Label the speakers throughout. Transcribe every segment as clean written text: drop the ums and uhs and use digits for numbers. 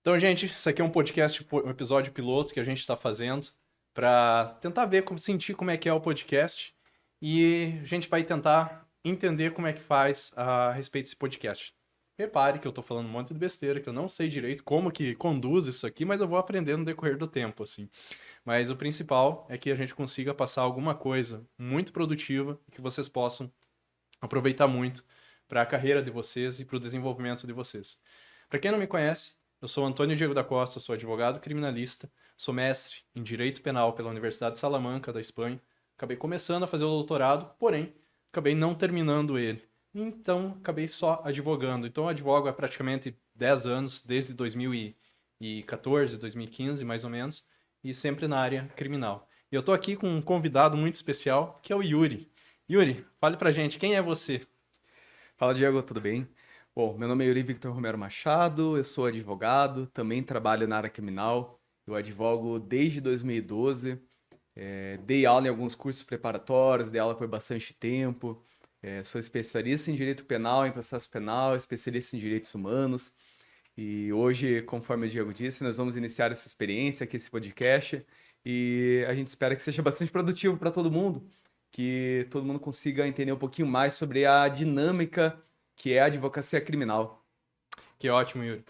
Speaker 1: Então, gente, isso aqui é um podcast, um episódio piloto que a gente está fazendo para tentar ver, sentir como é que é o podcast e a gente vai tentar entender como é que faz a respeito desse podcast. Repare que eu estou falando um monte de besteira, que eu não sei direito como que conduz isso aqui, mas eu vou aprender no decorrer do tempo, assim. Mas o principal é que a gente consiga passar alguma coisa muito produtiva e que vocês possam aproveitar muito para a carreira de vocês e para o desenvolvimento de vocês. Para quem não me conhece, eu sou Antônio Diego da Costa, sou advogado criminalista, sou mestre em Direito Penal pela Universidade de Salamanca, da Espanha. Acabei começando a fazer o doutorado, porém, acabei não terminando ele. Então, acabei só advogando. Então, eu advogo há praticamente 10 anos, desde 2014, 2015, mais ou menos, e sempre na área criminal. E eu estou aqui com um convidado muito especial, que é o Yuri. Yuri, fale pra gente, quem é você?
Speaker 2: Fala, Diego, tudo bem? Bom, meu nome é Yuri Victor Romero Machado, eu sou advogado, também trabalho na área criminal. Eu advogo desde 2012, dei aula em alguns cursos preparatórios, dei aula por bastante tempo. Sou especialista em direito penal, em processo penal, especialista em direitos humanos. E hoje, conforme o Diego disse, nós vamos iniciar essa experiência aqui, esse podcast, e a gente espera que seja bastante produtivo para todo mundo, que todo mundo consiga entender um pouquinho mais sobre a dinâmica que é a advocacia criminal.
Speaker 1: Que ótimo, Yuri.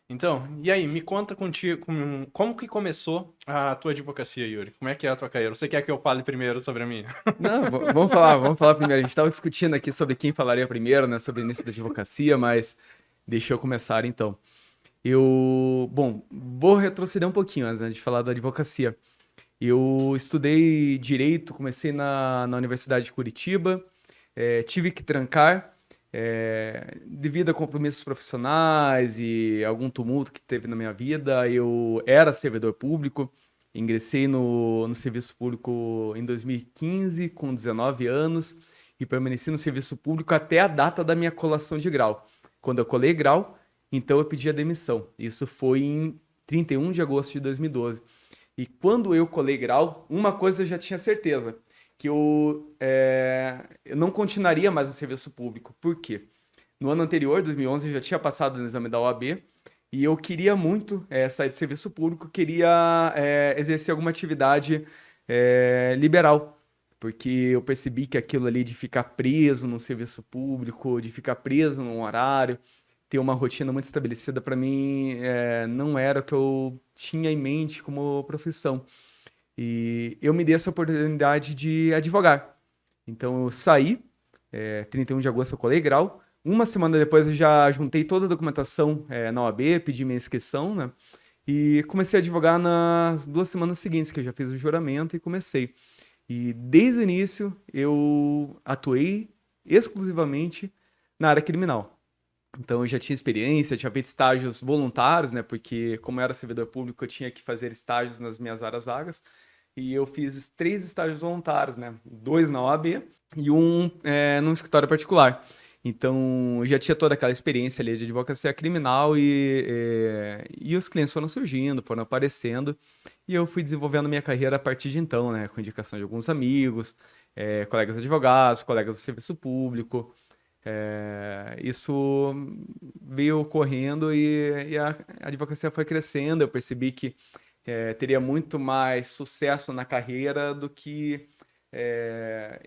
Speaker 1: Então, e aí, me conta contigo, como que começou a tua advocacia, Yuri? Como é que é a tua carreira? Você quer que eu fale primeiro sobre a minha?
Speaker 2: Não, vamos falar primeiro. A gente estava discutindo aqui sobre quem falaria primeiro, né, sobre o início da advocacia, mas deixa eu começar então. Bom, vou retroceder um pouquinho antes, né, de falar da advocacia. Eu estudei direito, comecei na Universidade de Curitiba, tive que trancar devido a compromissos profissionais e algum tumulto que teve na minha vida. Eu era servidor público, ingressei no serviço público em 2015, com 19 anos, e permaneci no serviço público até a data da minha colação de grau. Quando eu colei grau, então eu pedi a demissão. Isso foi em 31 de agosto de 2012. E quando eu colei grau, uma coisa eu já tinha certeza, que eu não continuaria mais no serviço público. Por quê? No ano anterior, 2011, eu já tinha passado no exame da OAB e eu queria muito sair de serviço público, queria exercer alguma atividade liberal, porque eu percebi que aquilo ali de ficar preso no serviço público, de ficar preso num horário, ter uma rotina muito estabelecida para mim não era o que eu tinha em mente como profissão. E eu me dei essa oportunidade de advogar. Então eu saí, 31 de agosto eu colei grau. Uma semana depois eu já juntei toda a documentação na OAB, pedi minha inscrição, né? E comecei a advogar nas 2 semanas seguintes, que eu já fiz o juramento e comecei. E desde o início eu atuei exclusivamente na área criminal. Então eu já tinha experiência, tinha feito estágios voluntários, né? Porque como eu era servidor público, eu tinha que fazer estágios nas minhas horas vagas. E eu fiz 3 estágios voluntários, né? Dois na OAB e um num escritório particular. Então, eu já tinha toda aquela experiência ali de advocacia criminal e os clientes foram surgindo, foram aparecendo, e eu fui desenvolvendo minha carreira a partir de então, né? Com indicação de alguns amigos, colegas advogados, colegas do serviço público. Isso veio ocorrendo e a advocacia foi crescendo. Eu percebi que teria muito mais sucesso na carreira do que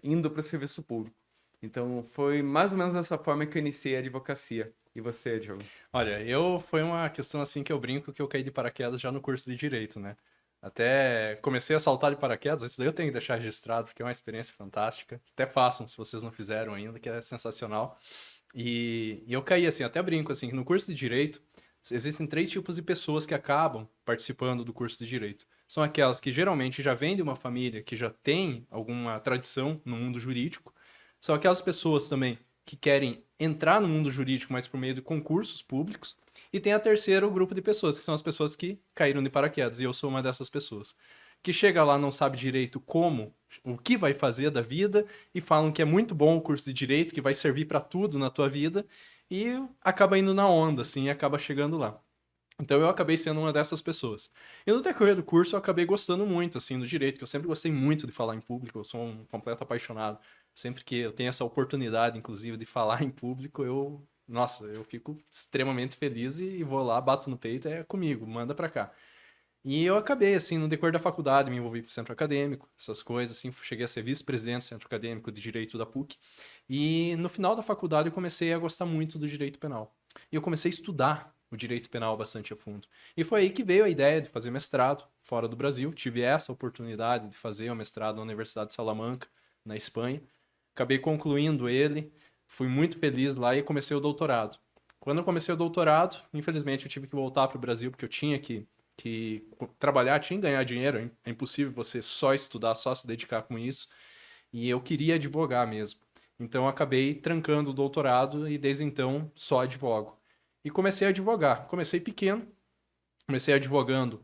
Speaker 2: indo para o serviço público. Então, foi mais ou menos dessa forma que eu iniciei a advocacia. E você, Diogo?
Speaker 1: Olha, foi uma questão assim que eu brinco que eu caí de paraquedas já no curso de Direito, né? Até comecei a saltar de paraquedas, isso daí eu tenho que deixar registrado, porque é uma experiência fantástica. Até façam, se vocês não fizeram ainda, que é sensacional. E eu caí assim, até brinco assim, que no curso de Direito existem três tipos de pessoas que acabam participando do curso de Direito. São aquelas que geralmente já vêm de uma família que já tem alguma tradição no mundo jurídico. São aquelas pessoas também que querem entrar no mundo jurídico, mas por meio de concursos públicos. E tem a terceira, o grupo de pessoas, que são as pessoas que caíram de paraquedas, e eu sou uma dessas pessoas. Que chega lá, não sabe direito como, o que vai fazer da vida, e falam que é muito bom o curso de direito, que vai servir para tudo na tua vida, e acaba indo na onda, assim, e acaba chegando lá. Então eu acabei sendo uma dessas pessoas. E no decorrer do curso eu acabei gostando muito, assim, do direito, que eu sempre gostei muito de falar em público, eu sou um completo apaixonado. Sempre que eu tenho essa oportunidade, inclusive, de falar em público, eu nossa, eu fico extremamente feliz e vou lá, bato no peito, é comigo, manda pra cá. E eu acabei, assim, no decorrer da faculdade, me envolvi com o centro acadêmico, essas coisas, assim, cheguei a ser vice-presidente do centro acadêmico de Direito da PUC. E no final da faculdade eu comecei a gostar muito do direito penal. E eu comecei a estudar o direito penal bastante a fundo. E foi aí que veio a ideia de fazer mestrado fora do Brasil. Tive essa oportunidade de fazer o mestrado na Universidade de Salamanca, na Espanha. Acabei concluindo ele, fui muito feliz lá e comecei o doutorado. Quando eu comecei o doutorado, infelizmente eu tive que voltar para o Brasil porque eu tinha que trabalhar, tinha que ganhar dinheiro, é impossível você só estudar, só se dedicar com isso, e eu queria advogar mesmo. Então eu acabei trancando o doutorado e desde então só advogo. E comecei a advogar. Comecei pequeno, comecei advogando,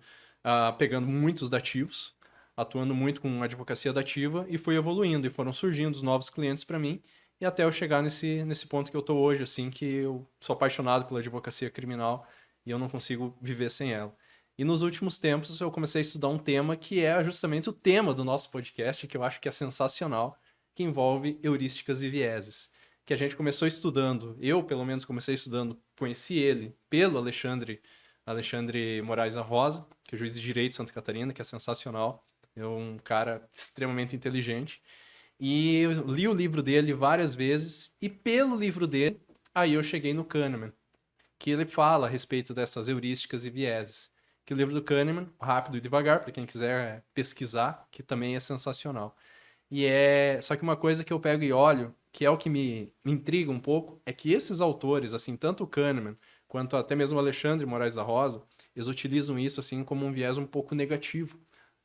Speaker 1: pegando muitos dativos, atuando muito com advocacia dativa e fui evoluindo e foram surgindo os novos clientes para mim e até eu chegar nesse ponto que eu tô hoje, assim, que eu sou apaixonado pela advocacia criminal e eu não consigo viver sem ela. E nos últimos tempos eu comecei a estudar um tema que é justamente o tema do nosso podcast, que eu acho que é sensacional, que envolve heurísticas e vieses. Que a gente começou estudando, eu pelo menos comecei estudando, conheci ele pelo Alexandre Moraes da Rosa, que é juiz de direito de Santa Catarina, que é sensacional. É um cara extremamente inteligente. E eu li o livro dele várias vezes, e pelo livro dele, aí eu cheguei no Kahneman, que ele fala a respeito dessas heurísticas e vieses. Que o livro do Kahneman, Rápido e Devagar, para quem quiser pesquisar, que também é sensacional. E é. Só que uma coisa que eu pego e olho, que é o que me intriga um pouco, é que esses autores, assim, tanto o Kahneman quanto até mesmo o Alexandre Moraes da Rosa, eles utilizam isso assim como um viés um pouco negativo.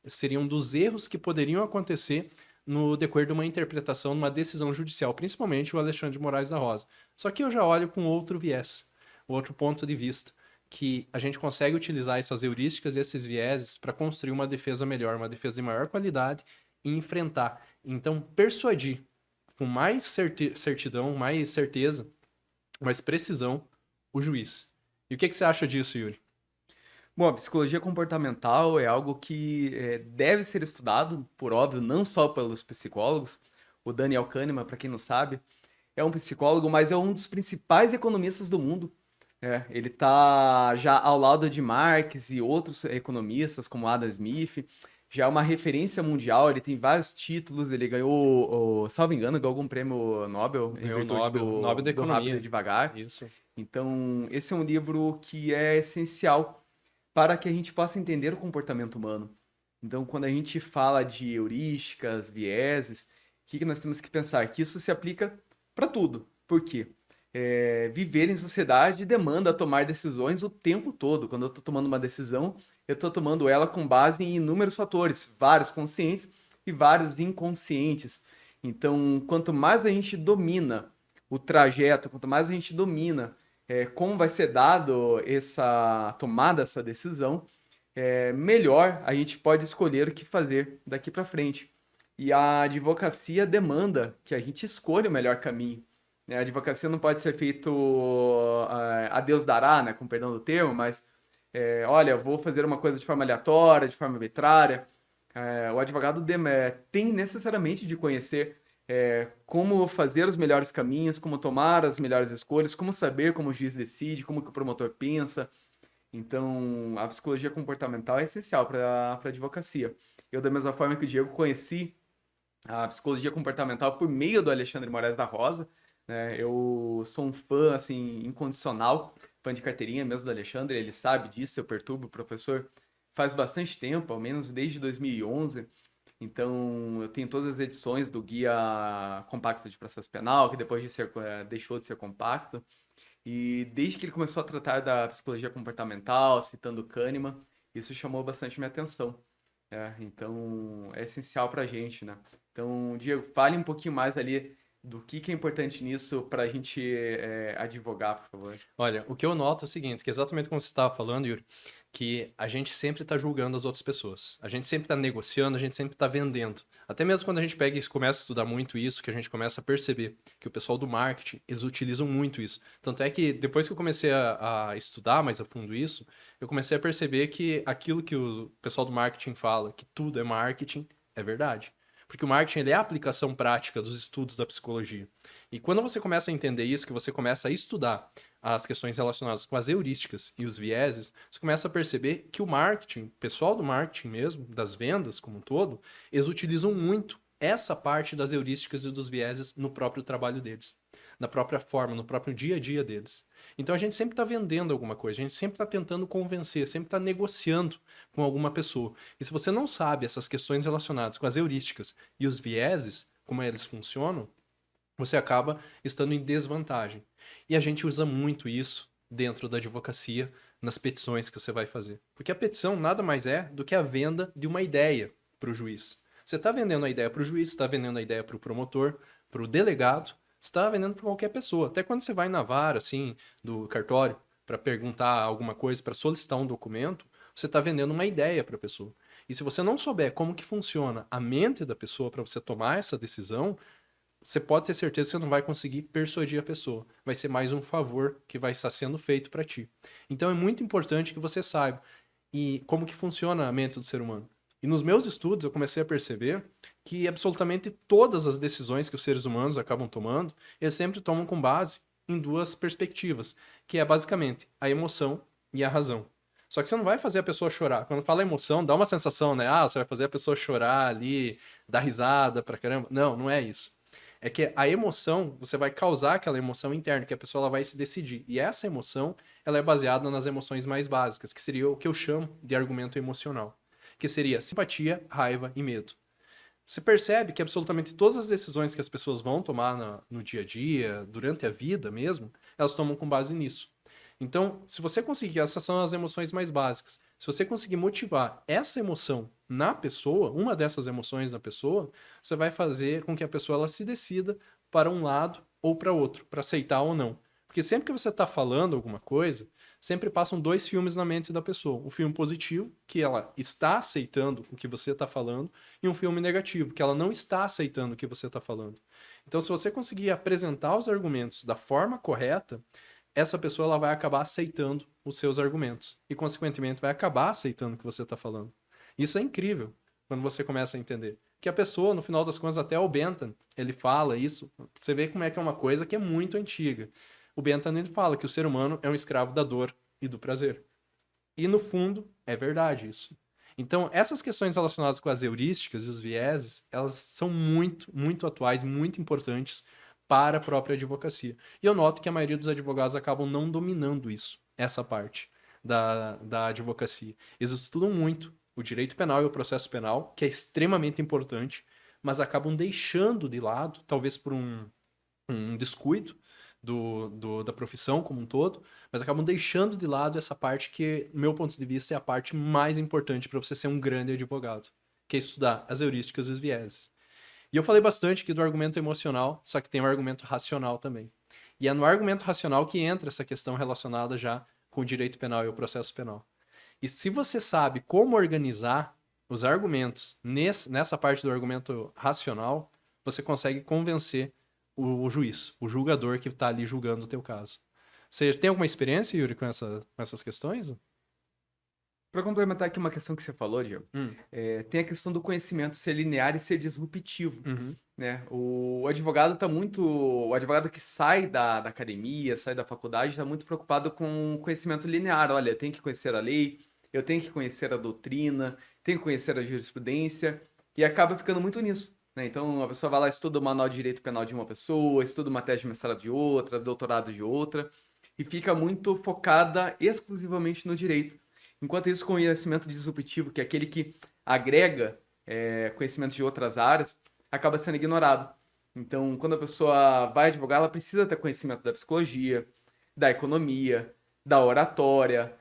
Speaker 1: Seriam dos erros que poderiam acontecer no decorrer de uma interpretação, numa decisão judicial, principalmente o Alexandre Moraes da Rosa. Só que eu já olho com outro viés, outro ponto de vista, que a gente consegue utilizar essas heurísticas e esses vieses para construir uma defesa melhor, uma defesa de maior qualidade e enfrentar. Então, persuadir com mais certidão, mais certeza, mais precisão o juiz. E o que você acha disso, Yuri?
Speaker 2: Bom, a psicologia comportamental é algo que deve ser estudado, por óbvio, não só pelos psicólogos. O Daniel Kahneman, para quem não sabe, é um psicólogo, mas é um dos principais economistas do mundo. Ele está já ao lado de Marx e outros economistas, como Adam Smith. Já é uma referência mundial, ele tem vários títulos, ele ganhou, salvo engano, ganhou algum prêmio Nobel em
Speaker 1: Ganhou o
Speaker 2: virtude
Speaker 1: Nobel da
Speaker 2: do Rápido e
Speaker 1: Economia.
Speaker 2: Devagar.
Speaker 1: Isso.
Speaker 2: Então, esse é um livro que é essencial para que a gente possa entender o comportamento humano. Então, quando a gente fala de heurísticas, vieses, o que nós temos que pensar? Que isso se aplica para tudo. Por quê? Viver em sociedade demanda tomar decisões o tempo todo. Quando eu estou tomando uma decisão, eu estou tomando ela com base em inúmeros fatores, vários conscientes e vários inconscientes. Então, quanto mais a gente domina o trajeto, quanto mais a gente domina como vai ser dado essa tomada, essa decisão, melhor a gente pode escolher o que fazer daqui para frente. E a advocacia demanda que a gente escolha o melhor caminho. Né? A advocacia não pode ser feito a Deus dará, né, com perdão do termo, mas olha, eu vou fazer uma coisa de forma aleatória, de forma arbitrária. O advogado tem necessariamente de conhecer como fazer os melhores caminhos, como tomar as melhores escolhas, como saber como o juiz decide, como que o promotor pensa. Então, a psicologia comportamental é essencial para a advocacia. Eu, da mesma forma que o Diego, conheci a psicologia comportamental por meio do Alexandre Moraes da Rosa, né? Eu sou um fã, assim, incondicional, fã de carteirinha mesmo do Alexandre, ele sabe disso, eu perturbo o professor faz bastante tempo, ao menos desde 2011. Então, eu tenho todas as edições do Guia Compacto de Processo Penal, que depois deixou de ser compacto. E desde que ele começou a tratar da psicologia comportamental, citando Kahneman, isso chamou bastante minha atenção. Então, é essencial para a gente, né? Então, Diego, fale um pouquinho mais ali do que é importante nisso para a gente advogar, por favor.
Speaker 1: Olha, o que eu noto é o seguinte, que exatamente como você estava falando, Yuri, que a gente sempre está julgando as outras pessoas. A gente sempre está negociando, a gente sempre está vendendo. Até mesmo quando a gente pega e começa a estudar muito isso, que a gente começa a perceber que o pessoal do marketing, eles utilizam muito isso. Tanto é que depois que eu comecei a estudar mais a fundo isso, eu comecei a perceber que aquilo que o pessoal do marketing fala, que tudo é marketing, é verdade. Porque o marketing ele é a aplicação prática dos estudos da psicologia. E quando você começa a entender isso, que você começa a estudar as questões relacionadas com as heurísticas e os vieses, você começa a perceber que o marketing, o pessoal do marketing mesmo, das vendas como um todo, eles utilizam muito essa parte das heurísticas e dos vieses no próprio trabalho deles, na própria forma, no próprio dia a dia deles. Então a gente sempre está vendendo alguma coisa, a gente sempre está tentando convencer, sempre está negociando com alguma pessoa. E se você não sabe essas questões relacionadas com as heurísticas e os vieses, como eles funcionam, você acaba estando em desvantagem. E a gente usa muito isso dentro da advocacia, nas petições que você vai fazer. Porque a petição nada mais é do que a venda de uma ideia para o juiz. Você está vendendo a ideia para o juiz, você está vendendo a ideia para o promotor, para o delegado, você está vendendo para qualquer pessoa. Até quando você vai na vara, assim, do cartório, para perguntar alguma coisa, para solicitar um documento, você está vendendo uma ideia para a pessoa. E se você não souber como que funciona a mente da pessoa para você tomar essa decisão, você pode ter certeza que você não vai conseguir persuadir a pessoa. Vai ser mais um favor que vai estar sendo feito para ti. Então é muito importante que você saiba e como que funciona a mente do ser humano. E nos meus estudos eu comecei a perceber que absolutamente todas as decisões que os seres humanos acabam tomando, eles sempre tomam com base em duas perspectivas, que é basicamente a emoção e a razão. Só que você não vai fazer a pessoa chorar. Quando fala emoção, dá uma sensação, né? Ah, você vai fazer a pessoa chorar ali, dar risada pra caramba. Não, não é isso. É que a emoção, você vai causar aquela emoção interna, que a pessoa ela vai se decidir. E essa emoção, ela é baseada nas emoções mais básicas, que seria o que eu chamo de argumento emocional, que seria simpatia, raiva e medo. Você percebe que absolutamente todas as decisões que as pessoas vão tomar no dia a dia, durante a vida mesmo, elas tomam com base nisso. Então, se você conseguir, essas são as emoções mais básicas. Se você conseguir motivar essa emoção na pessoa, uma dessas emoções na pessoa, você vai fazer com que a pessoa ela se decida para um lado ou para outro, para aceitar ou não. Porque sempre que você está falando alguma coisa, sempre passam dois filmes na mente da pessoa. Um filme positivo, que ela está aceitando o que você está falando, e um filme negativo, que ela não está aceitando o que você está falando. Então, se você conseguir apresentar os argumentos da forma correta, essa pessoa ela vai acabar aceitando os seus argumentos e, consequentemente, vai acabar aceitando o que você está falando. Isso é incrível quando você começa a entender. Que a pessoa, no final das contas, até o Bentham, ele fala isso. Você vê como é que é uma coisa que é muito antiga. O Bentham ele fala que o ser humano é um escravo da dor e do prazer. E, no fundo, é verdade isso. Então, essas questões relacionadas com as heurísticas e os vieses, elas são muito, muito atuais, muito importantes para a própria advocacia. E eu noto que a maioria dos advogados acabam não dominando isso, essa parte da advocacia. Eles estudam muito o direito penal e o processo penal, que é extremamente importante, mas acabam deixando de lado, talvez por um descuido da profissão como um todo, mas acabam deixando de lado essa parte que, do meu ponto de vista, é a parte mais importante para você ser um grande advogado, que é estudar as heurísticas e os vieses. E eu falei bastante aqui do argumento emocional, só que tem o argumento racional também. E é no argumento racional que entra essa questão relacionada já com o direito penal e o processo penal. E se você sabe como organizar os argumentos nessa parte do argumento racional, você consegue convencer o juiz, o julgador que está ali julgando o teu caso. Você tem alguma experiência, Yuri, com essas questões?
Speaker 2: Para complementar aqui uma questão que você falou, Diego, tem a questão do conhecimento ser linear e ser disruptivo,
Speaker 1: Uhum.
Speaker 2: né? O advogado tá muito... O advogado que sai da academia, sai da faculdade, está muito preocupado com o conhecimento linear. Olha, eu tenho que conhecer a lei, eu tenho que conhecer a doutrina, tenho que conhecer a jurisprudência, e acaba ficando muito nisso, né? Então, a pessoa vai lá, estuda o manual de direito penal de uma pessoa, estuda uma tese de mestrado de outra, doutorado de outra, e fica muito focada exclusivamente no direito. Enquanto isso, conhecimento disruptivo, que é aquele que agrega conhecimentos de outras áreas, acaba sendo ignorado. Então, quando a pessoa vai advogar, ela precisa ter conhecimento da psicologia, da economia, da oratória,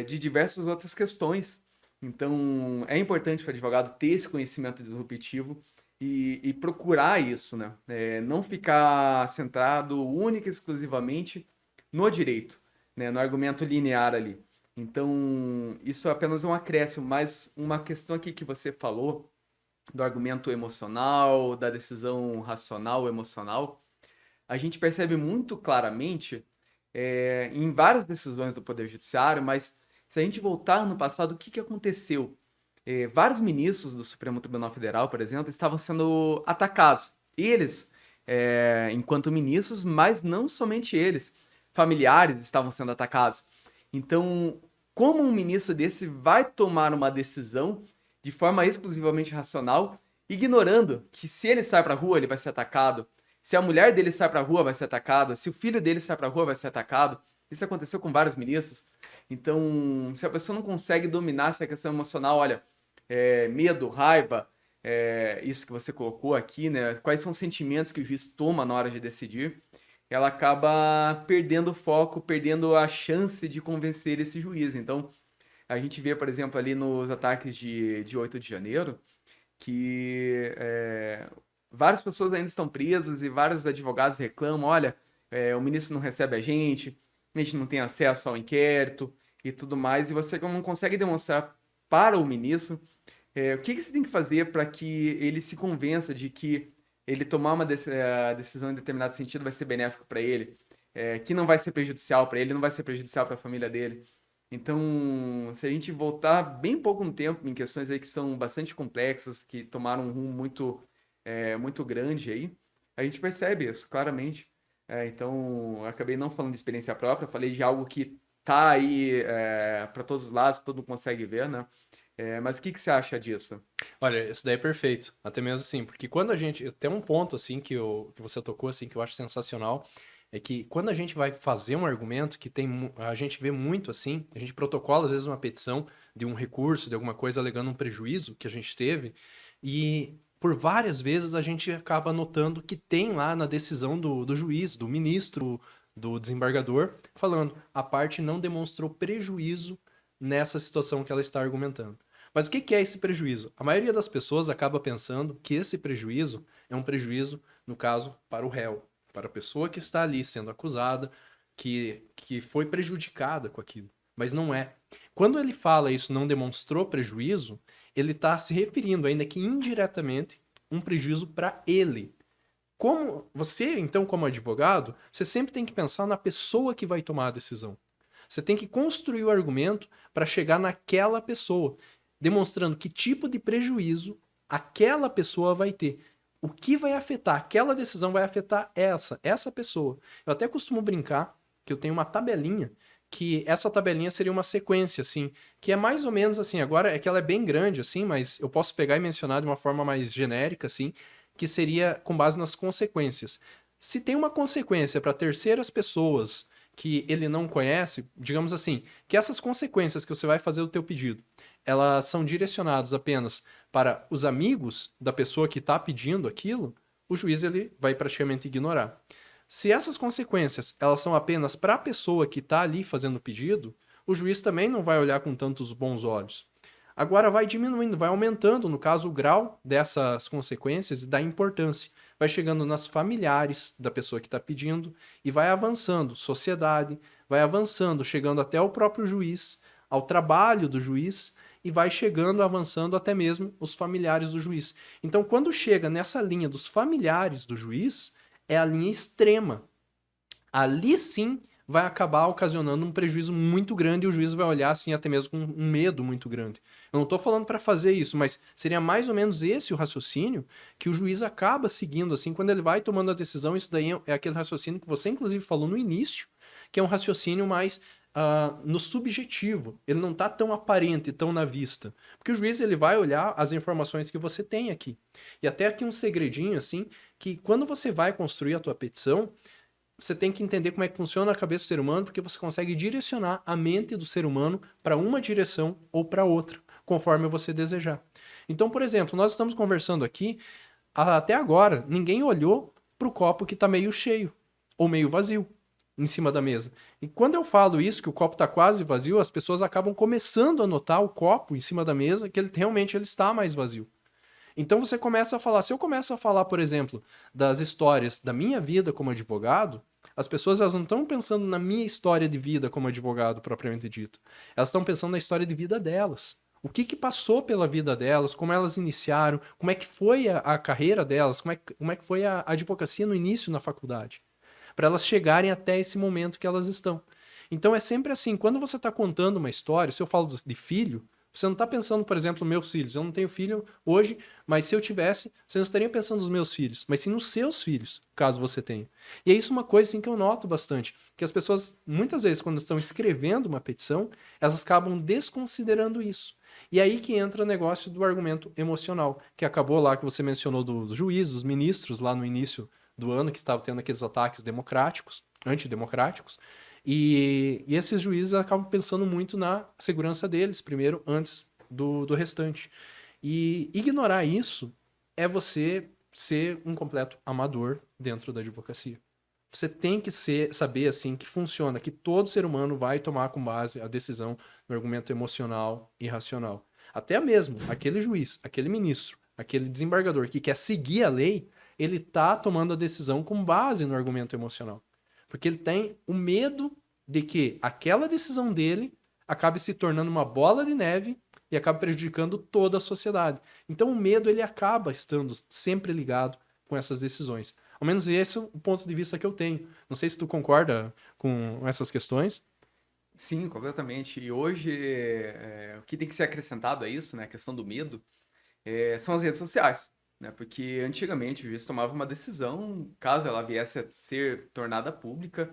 Speaker 2: de diversas outras questões. Então, é importante para o advogado ter esse conhecimento disruptivo e procurar isso, né? Não ficar centrado única e exclusivamente no direito, né? No argumento linear ali. Então, isso é apenas um acréscimo, mas uma questão aqui que você falou do argumento emocional, da decisão racional emocional, a gente percebe muito claramente em várias decisões do Poder Judiciário, mas se a gente voltar no passado, o que aconteceu? vários ministros do Supremo Tribunal Federal, por exemplo, estavam sendo atacados. Eles, enquanto ministros, mas não somente eles, familiares estavam sendo atacados. Então, como um ministro desse vai tomar uma decisão de forma exclusivamente racional, ignorando que se ele sai para a rua, ele vai ser atacado, se a mulher dele sai para a rua, vai ser atacada, se o filho dele sai para a rua, vai ser atacado. Isso aconteceu com vários ministros. Então, se a pessoa não consegue dominar essa questão emocional, olha, medo, raiva, isso que você colocou aqui, né? Quais são os sentimentos que o juiz toma na hora de decidir, ela acaba perdendo o foco, perdendo a chance de convencer esse juiz. Então, a gente vê, por exemplo, ali nos ataques de 8 de janeiro, que várias pessoas ainda estão presas e vários advogados reclamam, olha, o ministro não recebe a gente não tem acesso ao inquérito e tudo mais, e você não consegue demonstrar para o ministro o que você tem que fazer para que ele se convença de que ele tomar uma decisão em determinado sentido vai ser benéfico para ele, que não vai ser prejudicial para ele, não vai ser prejudicial para a família dele. Então, se a gente voltar bem pouco no tempo em questões aí que são bastante complexas, que tomaram um rumo muito grande aí, a gente percebe isso claramente. Então, eu acabei não falando de experiência própria, falei de algo que tá aí para todos os lados, todo mundo consegue ver, né? Mas o que você acha disso?
Speaker 1: Olha, isso daí é perfeito. Até mesmo assim, porque quando a gente... Tem um ponto, assim, que você tocou, assim, que eu acho sensacional, é que quando a gente vai fazer um argumento que a gente vê muito, assim, a gente protocola, às vezes, uma petição de um recurso, de alguma coisa alegando um prejuízo que a gente teve, e por várias vezes a gente acaba notando que tem lá na decisão do juiz, do ministro, do desembargador, falando, a parte não demonstrou prejuízo nessa situação que ela está argumentando. Mas o que é esse prejuízo? A maioria das pessoas acaba pensando que esse prejuízo é um prejuízo, no caso, para o réu, para a pessoa que está ali sendo acusada, que foi prejudicada com aquilo. Mas não é. Quando ele fala isso não demonstrou prejuízo, ele está se referindo, ainda que indiretamente, um prejuízo para ele. Como você, então, como advogado, você sempre tem que pensar na pessoa que vai tomar a decisão. Você tem que construir o argumento para chegar naquela pessoa, demonstrando que tipo de prejuízo aquela pessoa vai ter. O que vai afetar? Aquela decisão vai afetar essa pessoa. Eu até costumo brincar que eu tenho uma tabelinha, que essa tabelinha seria uma sequência, assim, que é mais ou menos assim, agora é que ela é bem grande, assim, mas eu posso pegar e mencionar de uma forma mais genérica, assim, que seria com base nas consequências. Se tem uma consequência para terceiras pessoas que ele não conhece, digamos assim, que essas consequências que você vai fazer do teu pedido, elas são direcionadas apenas para os amigos da pessoa que está pedindo aquilo, o juiz ele vai praticamente ignorar. Se essas consequências elas são apenas para a pessoa que está ali fazendo o pedido, o juiz também não vai olhar com tantos bons olhos. Agora vai diminuindo, vai aumentando, no caso, o grau dessas consequências e da importância. Vai chegando nas familiares da pessoa que está pedindo e vai avançando, sociedade, vai avançando, chegando até o próprio juiz, ao trabalho do juiz e vai chegando, avançando até mesmo os familiares do juiz. Então, quando chega nessa linha dos familiares do juiz, é a linha extrema. Ali sim vai acabar ocasionando um prejuízo muito grande e o juiz vai olhar assim até mesmo com um medo muito grande. Eu não estou falando para fazer isso, mas seria mais ou menos esse o raciocínio que o juiz acaba seguindo assim quando ele vai tomando a decisão. Isso daí é aquele raciocínio que você inclusive falou no início, que é um raciocínio mais no subjetivo. Ele não está tão aparente, tão na vista. Porque o juiz ele vai olhar as informações que você tem aqui. E até aqui um segredinho assim, que quando você vai construir a tua petição, você tem que entender como é que funciona a cabeça do ser humano, porque você consegue direcionar a mente do ser humano para uma direção ou para outra, conforme você desejar. Então, por exemplo, nós estamos conversando aqui, até agora, ninguém olhou para o copo que está meio cheio ou meio vazio em cima da mesa. E quando eu falo isso, que o copo está quase vazio, as pessoas acabam começando a notar o copo em cima da mesa, que realmente ele está mais vazio. Então você começa a falar, se eu começo a falar, por exemplo, das histórias da minha vida como advogado, as pessoas elas não estão pensando na minha história de vida como advogado propriamente dito. Elas estão pensando na história de vida delas. O que passou pela vida delas, como elas iniciaram, como é que foi a carreira delas, como é que foi a advocacia no início na faculdade, para elas chegarem até esse momento que elas estão. Então é sempre assim, quando você está contando uma história, se eu falo de filho, Você não está pensando, por exemplo, nos meus filhos. Eu não tenho filho hoje, mas se eu tivesse, você não estaria pensando nos meus filhos, mas sim nos seus filhos, caso você tenha. E é isso uma coisa assim, que eu noto bastante, que as pessoas, muitas vezes, quando estão escrevendo uma petição, elas acabam desconsiderando isso. E aí que entra o negócio do argumento emocional, que acabou lá, que você mencionou dos juízes, dos ministros, lá no início do ano, que estavam tendo aqueles ataques democráticos, antidemocráticos, e esses juízes acabam pensando muito na segurança deles, primeiro, antes do restante. E ignorar isso é você ser um completo amador dentro da advocacia. Você tem que saber assim que funciona, que todo ser humano vai tomar com base a decisão no argumento emocional e racional. Até mesmo aquele juiz, aquele ministro, aquele desembargador que quer seguir a lei, ele está tomando a decisão com base no argumento emocional. Porque ele tem o medo de que aquela decisão dele acabe se tornando uma bola de neve e acabe prejudicando toda a sociedade. Então o medo ele acaba estando sempre ligado com essas decisões. Ao menos esse é o ponto de vista que eu tenho. Não sei se tu concorda com essas questões.
Speaker 2: Sim, completamente. E hoje, o que tem que ser acrescentado a isso, né, a questão do medo, são as redes sociais, né? Porque antigamente o juiz tomava uma decisão, caso ela viesse a ser tornada pública,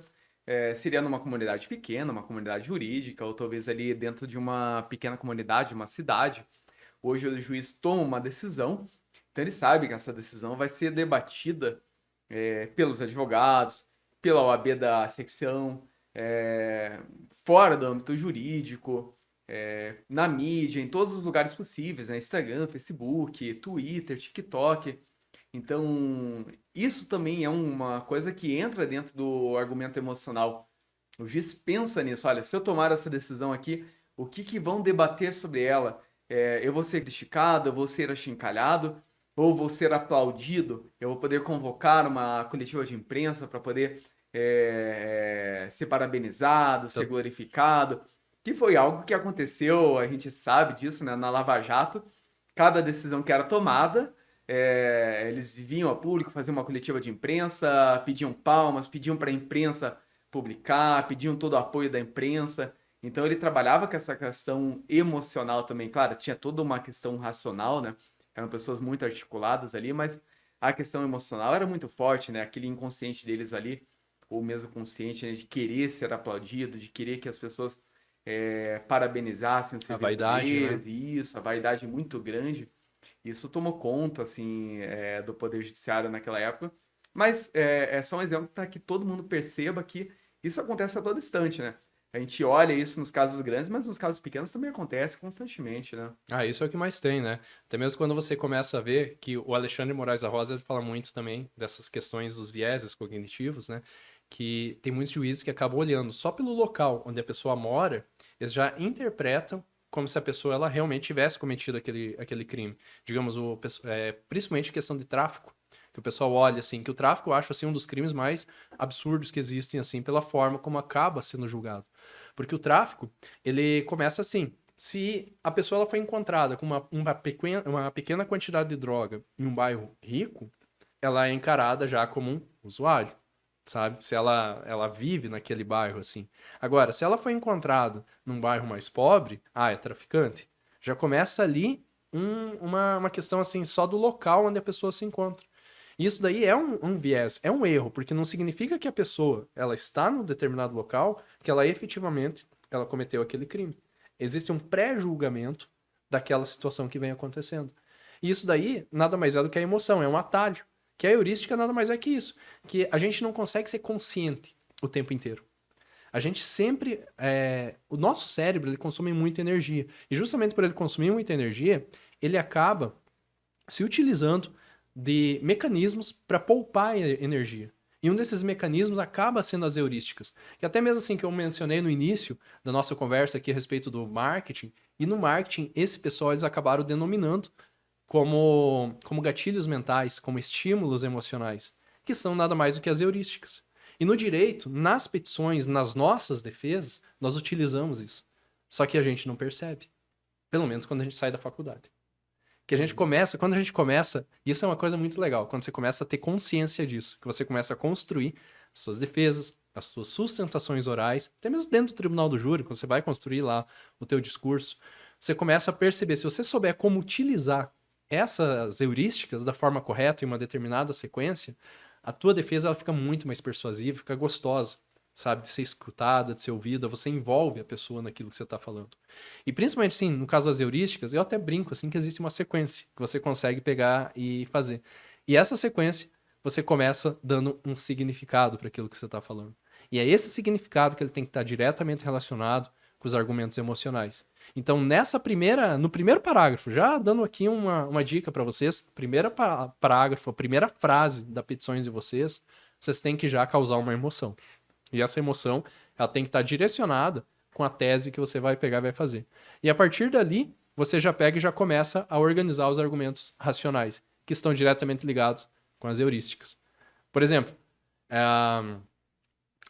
Speaker 2: seria numa comunidade pequena, uma comunidade jurídica, ou talvez ali dentro de uma pequena comunidade, uma cidade. Hoje o juiz toma uma decisão, então ele sabe que essa decisão vai ser debatida pelos advogados, pela OAB da secção, fora do âmbito jurídico, na mídia, em todos os lugares possíveis, né? Instagram, Facebook, Twitter, TikTok. Então, isso também é uma coisa que entra dentro do argumento emocional. O juiz pensa nisso, olha, se eu tomar essa decisão aqui, o que vão debater sobre ela? Eu vou ser criticado, eu vou ser achincalhado, ou vou ser aplaudido? Eu vou poder convocar uma coletiva de imprensa para poder ser parabenizado, ser
Speaker 1: Então,
Speaker 2: glorificado, que foi algo que aconteceu, a gente sabe disso, né, na Lava Jato. Cada decisão que era tomada, eles vinham a público, faziam uma coletiva de imprensa, pediam palmas, pediam para a imprensa publicar, pediam todo o apoio da imprensa. Então ele trabalhava com essa questão emocional também. Claro, tinha toda uma questão racional, né? Eram pessoas muito articuladas ali, mas a questão emocional era muito forte, né? Aquele inconsciente deles ali, ou mesmo consciente, né? De querer ser aplaudido, de querer que as pessoas parabenizassem o
Speaker 1: a
Speaker 2: serviço
Speaker 1: vaidade, né?
Speaker 2: deles, e isso, a vaidade muito grande. Isso tomou conta, assim, do Poder Judiciário naquela época. Mas é só um exemplo para que todo mundo perceba que isso acontece a todo instante, né? A gente olha isso nos casos grandes, mas nos casos pequenos também acontece constantemente, né?
Speaker 1: Ah, isso é o que mais tem, né? Até mesmo quando você começa a ver que o Alexandre Moraes da Rosa ele fala muito também dessas questões dos vieses cognitivos, né? Que tem muitos juízes que acabam olhando só pelo local onde a pessoa mora, eles já interpretam como se a pessoa ela realmente tivesse cometido aquele crime. Digamos, principalmente questão de tráfico, que o pessoal olha assim, que o tráfico eu acho assim um dos crimes mais absurdos que existem assim pela forma como acaba sendo julgado. Porque o tráfico, ele começa assim, se a pessoa ela foi encontrada com uma pequena quantidade de droga em um bairro rico, ela é encarada já como um usuário, sabe? Se ela vive naquele bairro assim. Agora, se ela foi encontrada num bairro mais pobre, é traficante. Já começa ali uma questão assim só do local onde a pessoa se encontra. Isso daí é um viés, é um erro, porque não significa que a pessoa ela está num determinado local que ela efetivamente ela cometeu aquele crime. Existe um pré-julgamento daquela situação que vem acontecendo. E isso daí nada mais é do que a emoção, é um atalho. Que a heurística nada mais é que isso, que a gente não consegue ser consciente o tempo inteiro. A gente sempre, o nosso cérebro ele consome muita energia e justamente por ele consumir muita energia, ele acaba se utilizando de mecanismos para poupar energia. E um desses mecanismos acaba sendo as heurísticas. E até mesmo assim que eu mencionei no início da nossa conversa aqui a respeito do marketing, e no marketing esse pessoal eles acabaram denominando como gatilhos mentais, como estímulos emocionais, que são nada mais do que as heurísticas. E no direito, nas petições, nas nossas defesas, nós utilizamos isso. Só que a gente não percebe. Pelo menos quando a gente sai da faculdade. Que a gente começa, quando a gente começa, isso é uma coisa muito legal, quando você começa a ter consciência disso, que você começa a construir as suas defesas, as suas sustentações orais, até mesmo dentro do tribunal do júri, quando você vai construir lá o teu discurso, você começa a perceber, se você souber como utilizar essas heurísticas da forma correta em uma determinada sequência, a tua defesa ela fica muito mais persuasiva, fica gostosa, sabe? De ser escutada, de ser ouvida, você envolve a pessoa naquilo que você está falando. E principalmente, sim, no caso das heurísticas, eu até brinco, assim, que existe uma sequência que você consegue pegar e fazer. E essa sequência, você começa dando um significado para aquilo que você está falando. E é esse significado que ele tem que estar diretamente relacionado com os argumentos emocionais. Então, no primeiro parágrafo, já dando aqui uma dica para vocês, parágrafo, a primeira frase da petições de vocês têm que já causar uma emoção. E essa emoção, ela tem que estar direcionada com a tese que você vai pegar e vai fazer. E a partir dali, você já pega e já começa a organizar os argumentos racionais, que estão diretamente ligados com as heurísticas. Por exemplo,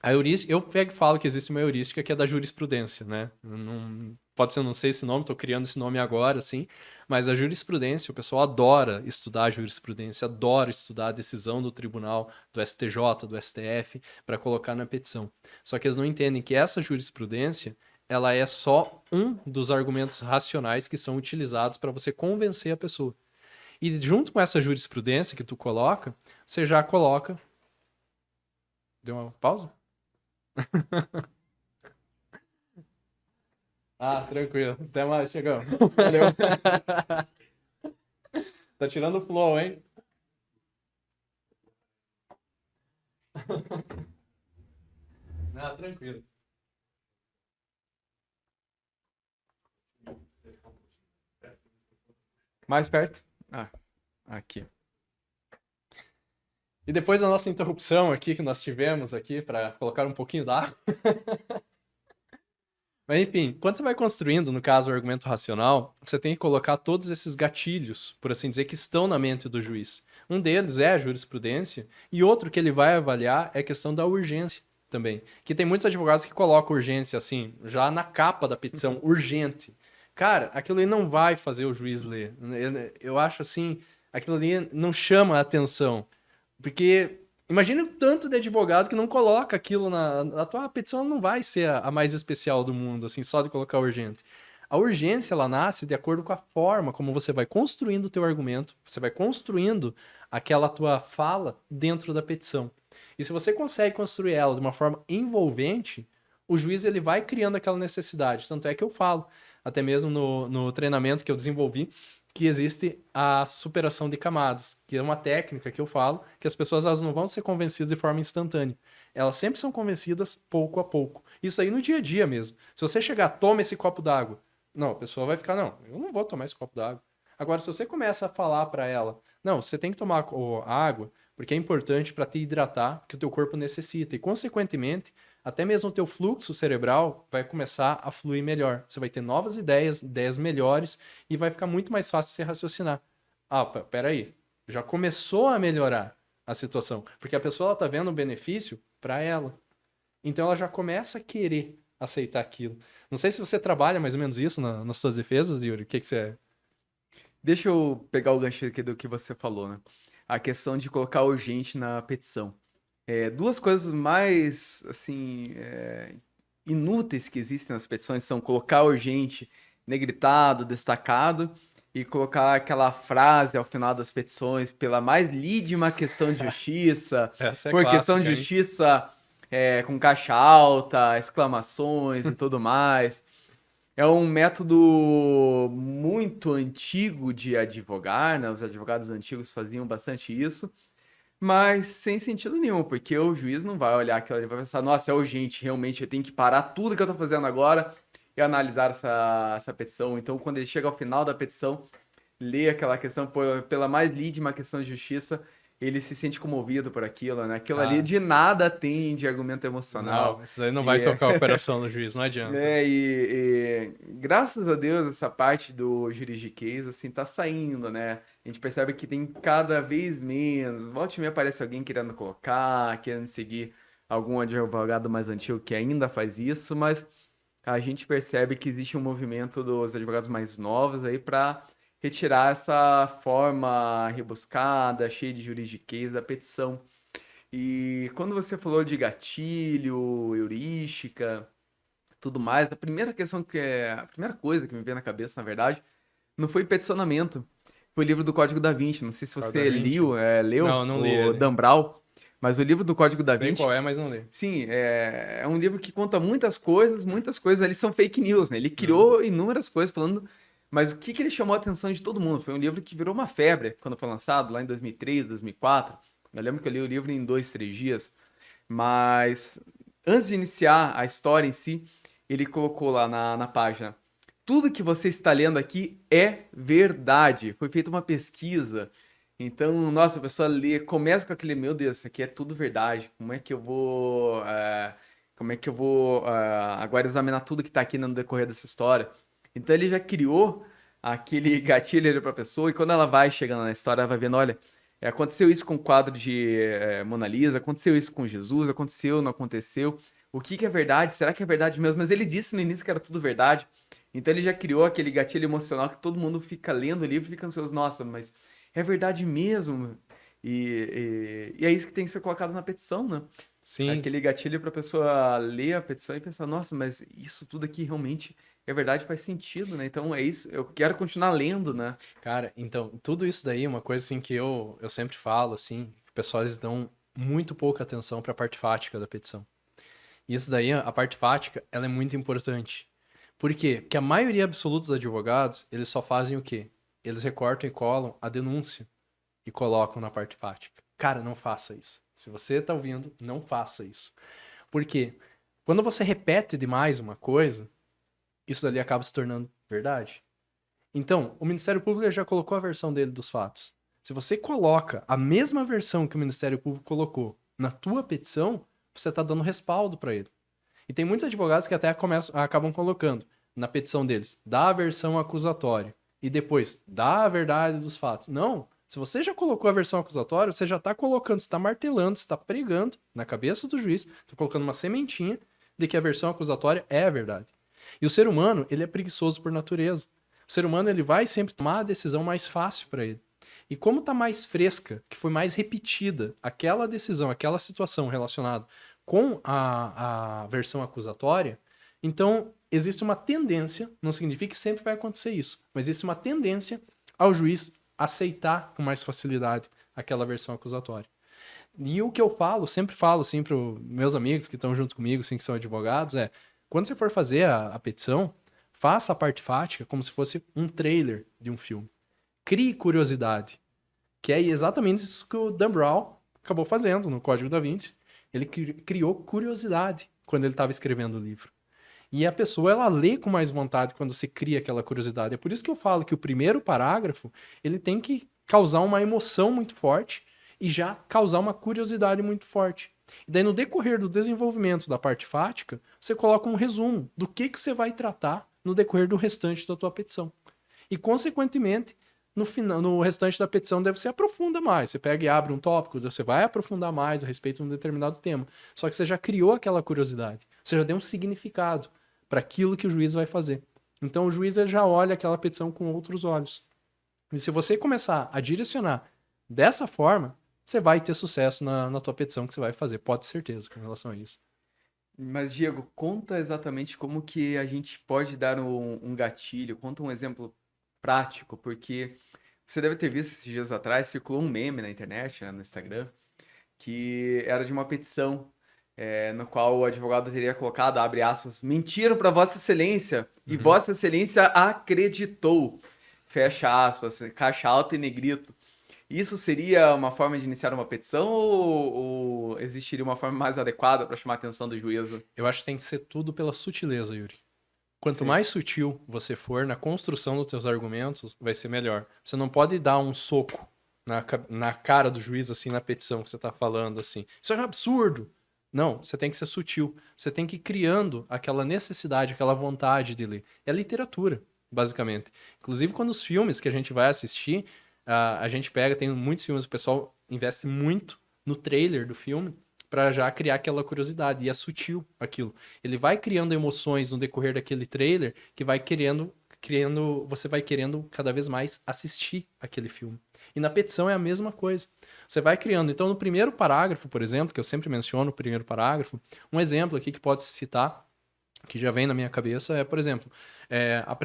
Speaker 1: a heurística, eu pego e falo que existe uma heurística que é da jurisprudência, né? Pode ser, eu não sei esse nome, estou criando esse nome agora, assim, mas a jurisprudência, o pessoal adora estudar a jurisprudência, adora estudar a decisão do tribunal, do STJ, do STF, para colocar na petição. Só que eles não entendem que essa jurisprudência, ela é só um dos argumentos racionais que são utilizados para você convencer a pessoa. E junto com essa jurisprudência que tu coloca, você já coloca... Deu uma pausa? Ah, tranquilo. Até mais, chegamos. Valeu. Tá tirando o flow, hein? Ah, tranquilo.
Speaker 2: Mais perto? Ah, aqui.
Speaker 1: E depois da nossa interrupção aqui que nós tivemos aqui para colocar um pouquinho d'água. Mas enfim, quando você vai construindo, no caso, o argumento racional, você tem que colocar todos esses gatilhos, por assim dizer, que estão na mente do juiz. Um deles é a jurisprudência, e outro que ele vai avaliar é a questão da urgência também. Que tem muitos advogados que colocam urgência assim, já na capa da petição, urgente. Cara, aquilo ali não vai fazer o juiz ler. Eu acho assim, aquilo ali não chama a atenção. Porque imagine o tanto de advogado que não coloca aquilo na tua petição, não vai ser a mais especial do mundo, assim, só de colocar urgente. A urgência, ela nasce de acordo com a forma como você vai construindo o teu argumento, você vai construindo aquela tua fala dentro da petição. E se você consegue construir ela de uma forma envolvente, o juiz ele vai criando aquela necessidade. Tanto é que eu falo, até mesmo no treinamento que eu desenvolvi, que existe a superação de camadas, que é uma técnica que eu falo, que as pessoas elas não vão ser convencidas de forma instantânea. Elas sempre são convencidas pouco a pouco. Isso aí no dia a dia mesmo. Se você chegar, toma esse copo d'água. Não, a pessoa vai ficar, não, eu não vou tomar esse copo d'água. Agora, se você começa a falar para ela, não, você tem que tomar água, porque é importante para te hidratar, que o teu corpo necessita. E, consequentemente, até mesmo o teu fluxo cerebral vai começar a fluir melhor. Você vai ter novas ideias, ideias melhores, e vai ficar muito mais fácil você raciocinar. Ah, peraí, já começou a melhorar a situação, porque a pessoa está vendo o benefício para ela. Então ela já começa a querer aceitar aquilo. Não sei se você trabalha mais ou menos isso nas suas defesas, Yuri. O que você...
Speaker 2: Deixa eu pegar o gancho aqui do que você falou, né? A questão de colocar urgente na petição. Duas coisas mais, assim, inúteis que existem nas petições são colocar urgente negritado, destacado, e colocar aquela frase ao final das petições, pela mais lídima questão de justiça,
Speaker 1: Essa é
Speaker 2: por questão de
Speaker 1: clássica, hein?
Speaker 2: justiça com caixa alta, exclamações e tudo mais. É um método muito antigo de advogar, né? Os advogados antigos faziam bastante isso, mas sem sentido nenhum, porque o juiz não vai olhar aquilo ali e vai pensar, nossa, é urgente, realmente eu tenho que parar tudo que eu tô fazendo agora e analisar essa petição. Então, quando ele chega ao final da petição, lê aquela questão pela mais lídima questão de justiça, ele se sente comovido por aquilo, né? Aquilo ali
Speaker 1: Ah,
Speaker 2: de nada tem de argumento emocional.
Speaker 1: não, isso daí não vai
Speaker 2: E,
Speaker 1: tocar o coração do juiz, não adianta.
Speaker 2: graças a Deus essa parte do juridiquês assim tá saindo, né? A gente percebe que tem cada vez menos. Volta e meia aparece alguém querendo colocar, querendo seguir algum advogado mais antigo que ainda faz isso, mas a gente percebe que existe um movimento dos advogados mais novos aí para retirar essa forma rebuscada, cheia de juridiquês da petição. E quando você falou de gatilho, heurística, tudo mais, a primeira coisa que me veio na cabeça, na verdade, não foi peticionamento. Foi o livro do Código da Vinci. Não sei se
Speaker 1: Código da
Speaker 2: você
Speaker 1: Vinci?
Speaker 2: leu,
Speaker 1: Não li
Speaker 2: o
Speaker 1: ele.
Speaker 2: Dan Brown, mas o livro do Código da
Speaker 1: Sei
Speaker 2: Vinci,
Speaker 1: qual é, mas não li.
Speaker 2: sim, é um livro que conta muitas coisas ali são fake news, né? Ele
Speaker 1: Uhum.
Speaker 2: criou inúmeras coisas falando, mas o que que ele chamou a atenção de todo mundo? Foi um livro que virou uma febre quando foi lançado, lá em 2003, 2004. Eu lembro que eu li o livro em 2, 3 dias, mas antes de iniciar a história em si, ele colocou lá na página: tudo que você está lendo aqui é verdade. Foi feita uma pesquisa. Então, nossa, a pessoa lê, começa com aquele, meu Deus, isso aqui é tudo verdade. Como é que eu vou agora examinar tudo que está aqui no decorrer dessa história? Então, ele já criou aquele gatilho ali para a pessoa, e quando ela vai chegando na história, ela vai vendo, olha, aconteceu isso com o quadro de Mona Lisa, aconteceu isso com Jesus, aconteceu, não aconteceu. O que que é verdade? Será que é verdade mesmo? Mas ele disse no início que era tudo verdade. Então ele já criou aquele gatilho emocional que todo mundo fica lendo o livro e fica ansioso. Nossa, mas é verdade mesmo? E é isso que tem que ser colocado na petição, né?
Speaker 1: Sim,
Speaker 2: Aquele gatilho para a pessoa ler a petição e pensar, nossa, mas isso tudo aqui realmente é verdade, faz sentido, né? Então é isso, eu quero continuar lendo, né?
Speaker 1: cara, então, tudo isso daí é uma coisa assim que eu sempre falo, assim, que o pessoal eles dão muito pouca atenção para a parte fática da petição. Isso daí, a parte fática, ela é muito importante. Por quê? Porque a maioria absoluta dos advogados, eles só fazem o quê? Eles recortam e colam a denúncia e colocam na parte fática. Cara, não faça isso. Se você tá ouvindo, não faça isso. Por quê? Quando você repete demais uma coisa, isso dali acaba se tornando verdade. Então, o Ministério Público já colocou a versão dele dos fatos. Se você coloca a mesma versão que o Ministério Público colocou na tua petição, você está dando respaldo para ele. E tem muitos advogados que até acabam colocando na petição deles, dá a versão acusatória e depois dá a verdade dos fatos. Não. Se você já colocou a versão acusatória, você já está colocando, você está martelando, você está pregando na cabeça do juiz, está colocando uma sementinha de que a versão acusatória é a verdade. E o ser humano, ele é preguiçoso por natureza. O ser humano, ele vai sempre tomar a decisão mais fácil para ele. E como está mais fresca, que foi mais repetida aquela decisão, aquela situação relacionada com a versão acusatória, então existe uma tendência, não significa que sempre vai acontecer isso, mas existe uma tendência ao juiz aceitar com mais facilidade aquela versão acusatória. E o que eu falo, sempre falo assim para meus amigos que estão junto comigo, assim, que são advogados, é quando você for fazer a petição, faça a parte fática como se fosse um trailer de um filme. Crie curiosidade, que é exatamente isso que o Dan Brown acabou fazendo no Código da Vinci. Ele criou curiosidade quando ele estava escrevendo o livro. E a pessoa, ela lê com mais vontade quando você cria aquela curiosidade. É por isso que eu falo que o primeiro parágrafo, ele tem que causar uma emoção muito forte e já causar uma curiosidade muito forte. E daí, no decorrer do desenvolvimento da parte fática, você coloca um resumo do que você vai tratar no decorrer do restante da tua petição. E, consequentemente, no final, no restante da petição, deve se aprofunda mais. Você pega e abre um tópico, você vai aprofundar mais a respeito de um determinado tema. Só que você já criou aquela curiosidade. Você já deu um significado para aquilo que o juiz vai fazer. Então o juiz já olha aquela petição com outros olhos. E se você começar a direcionar dessa forma, você vai ter sucesso na tua petição que você vai fazer. Pode ter certeza com relação a isso.
Speaker 2: Mas, Diego, conta exatamente como que a gente pode dar um gatilho, conta um exemplo prático, porque você deve ter visto esses dias atrás, circulou um meme na internet, né, no Instagram, que era de uma petição, no qual o advogado teria colocado, abre aspas, mentiram para Vossa Excelência, e
Speaker 1: Uhum.
Speaker 2: Vossa Excelência acreditou, fecha aspas, caixa alta e negrito. Isso seria uma forma de iniciar uma petição ou existiria uma forma mais adequada para chamar a atenção do juízo?
Speaker 1: Eu acho que tem que ser tudo pela sutileza, Yuri. Quanto
Speaker 2: Sim.
Speaker 1: mais sutil você for na construção dos teus argumentos, vai ser melhor. Você não pode dar um soco na cara do juiz, assim, na petição que você está falando, assim. Isso é um absurdo. Não, você tem que ser sutil. Você tem que ir criando aquela necessidade, aquela vontade de ler. É literatura, basicamente. Inclusive, quando os filmes que a gente vai assistir, a gente pega, tem muitos filmes, o pessoal investe muito no trailer do filme para já criar aquela curiosidade. E é sutil aquilo. Ele vai criando emoções no decorrer daquele trailer que vai você vai querendo cada vez mais assistir aquele filme. E na petição é a mesma coisa. Você vai criando. Então, no primeiro parágrafo, por exemplo, que eu sempre menciono o primeiro parágrafo, um exemplo aqui que pode se citar O que já vem na minha cabeça é, por exemplo, a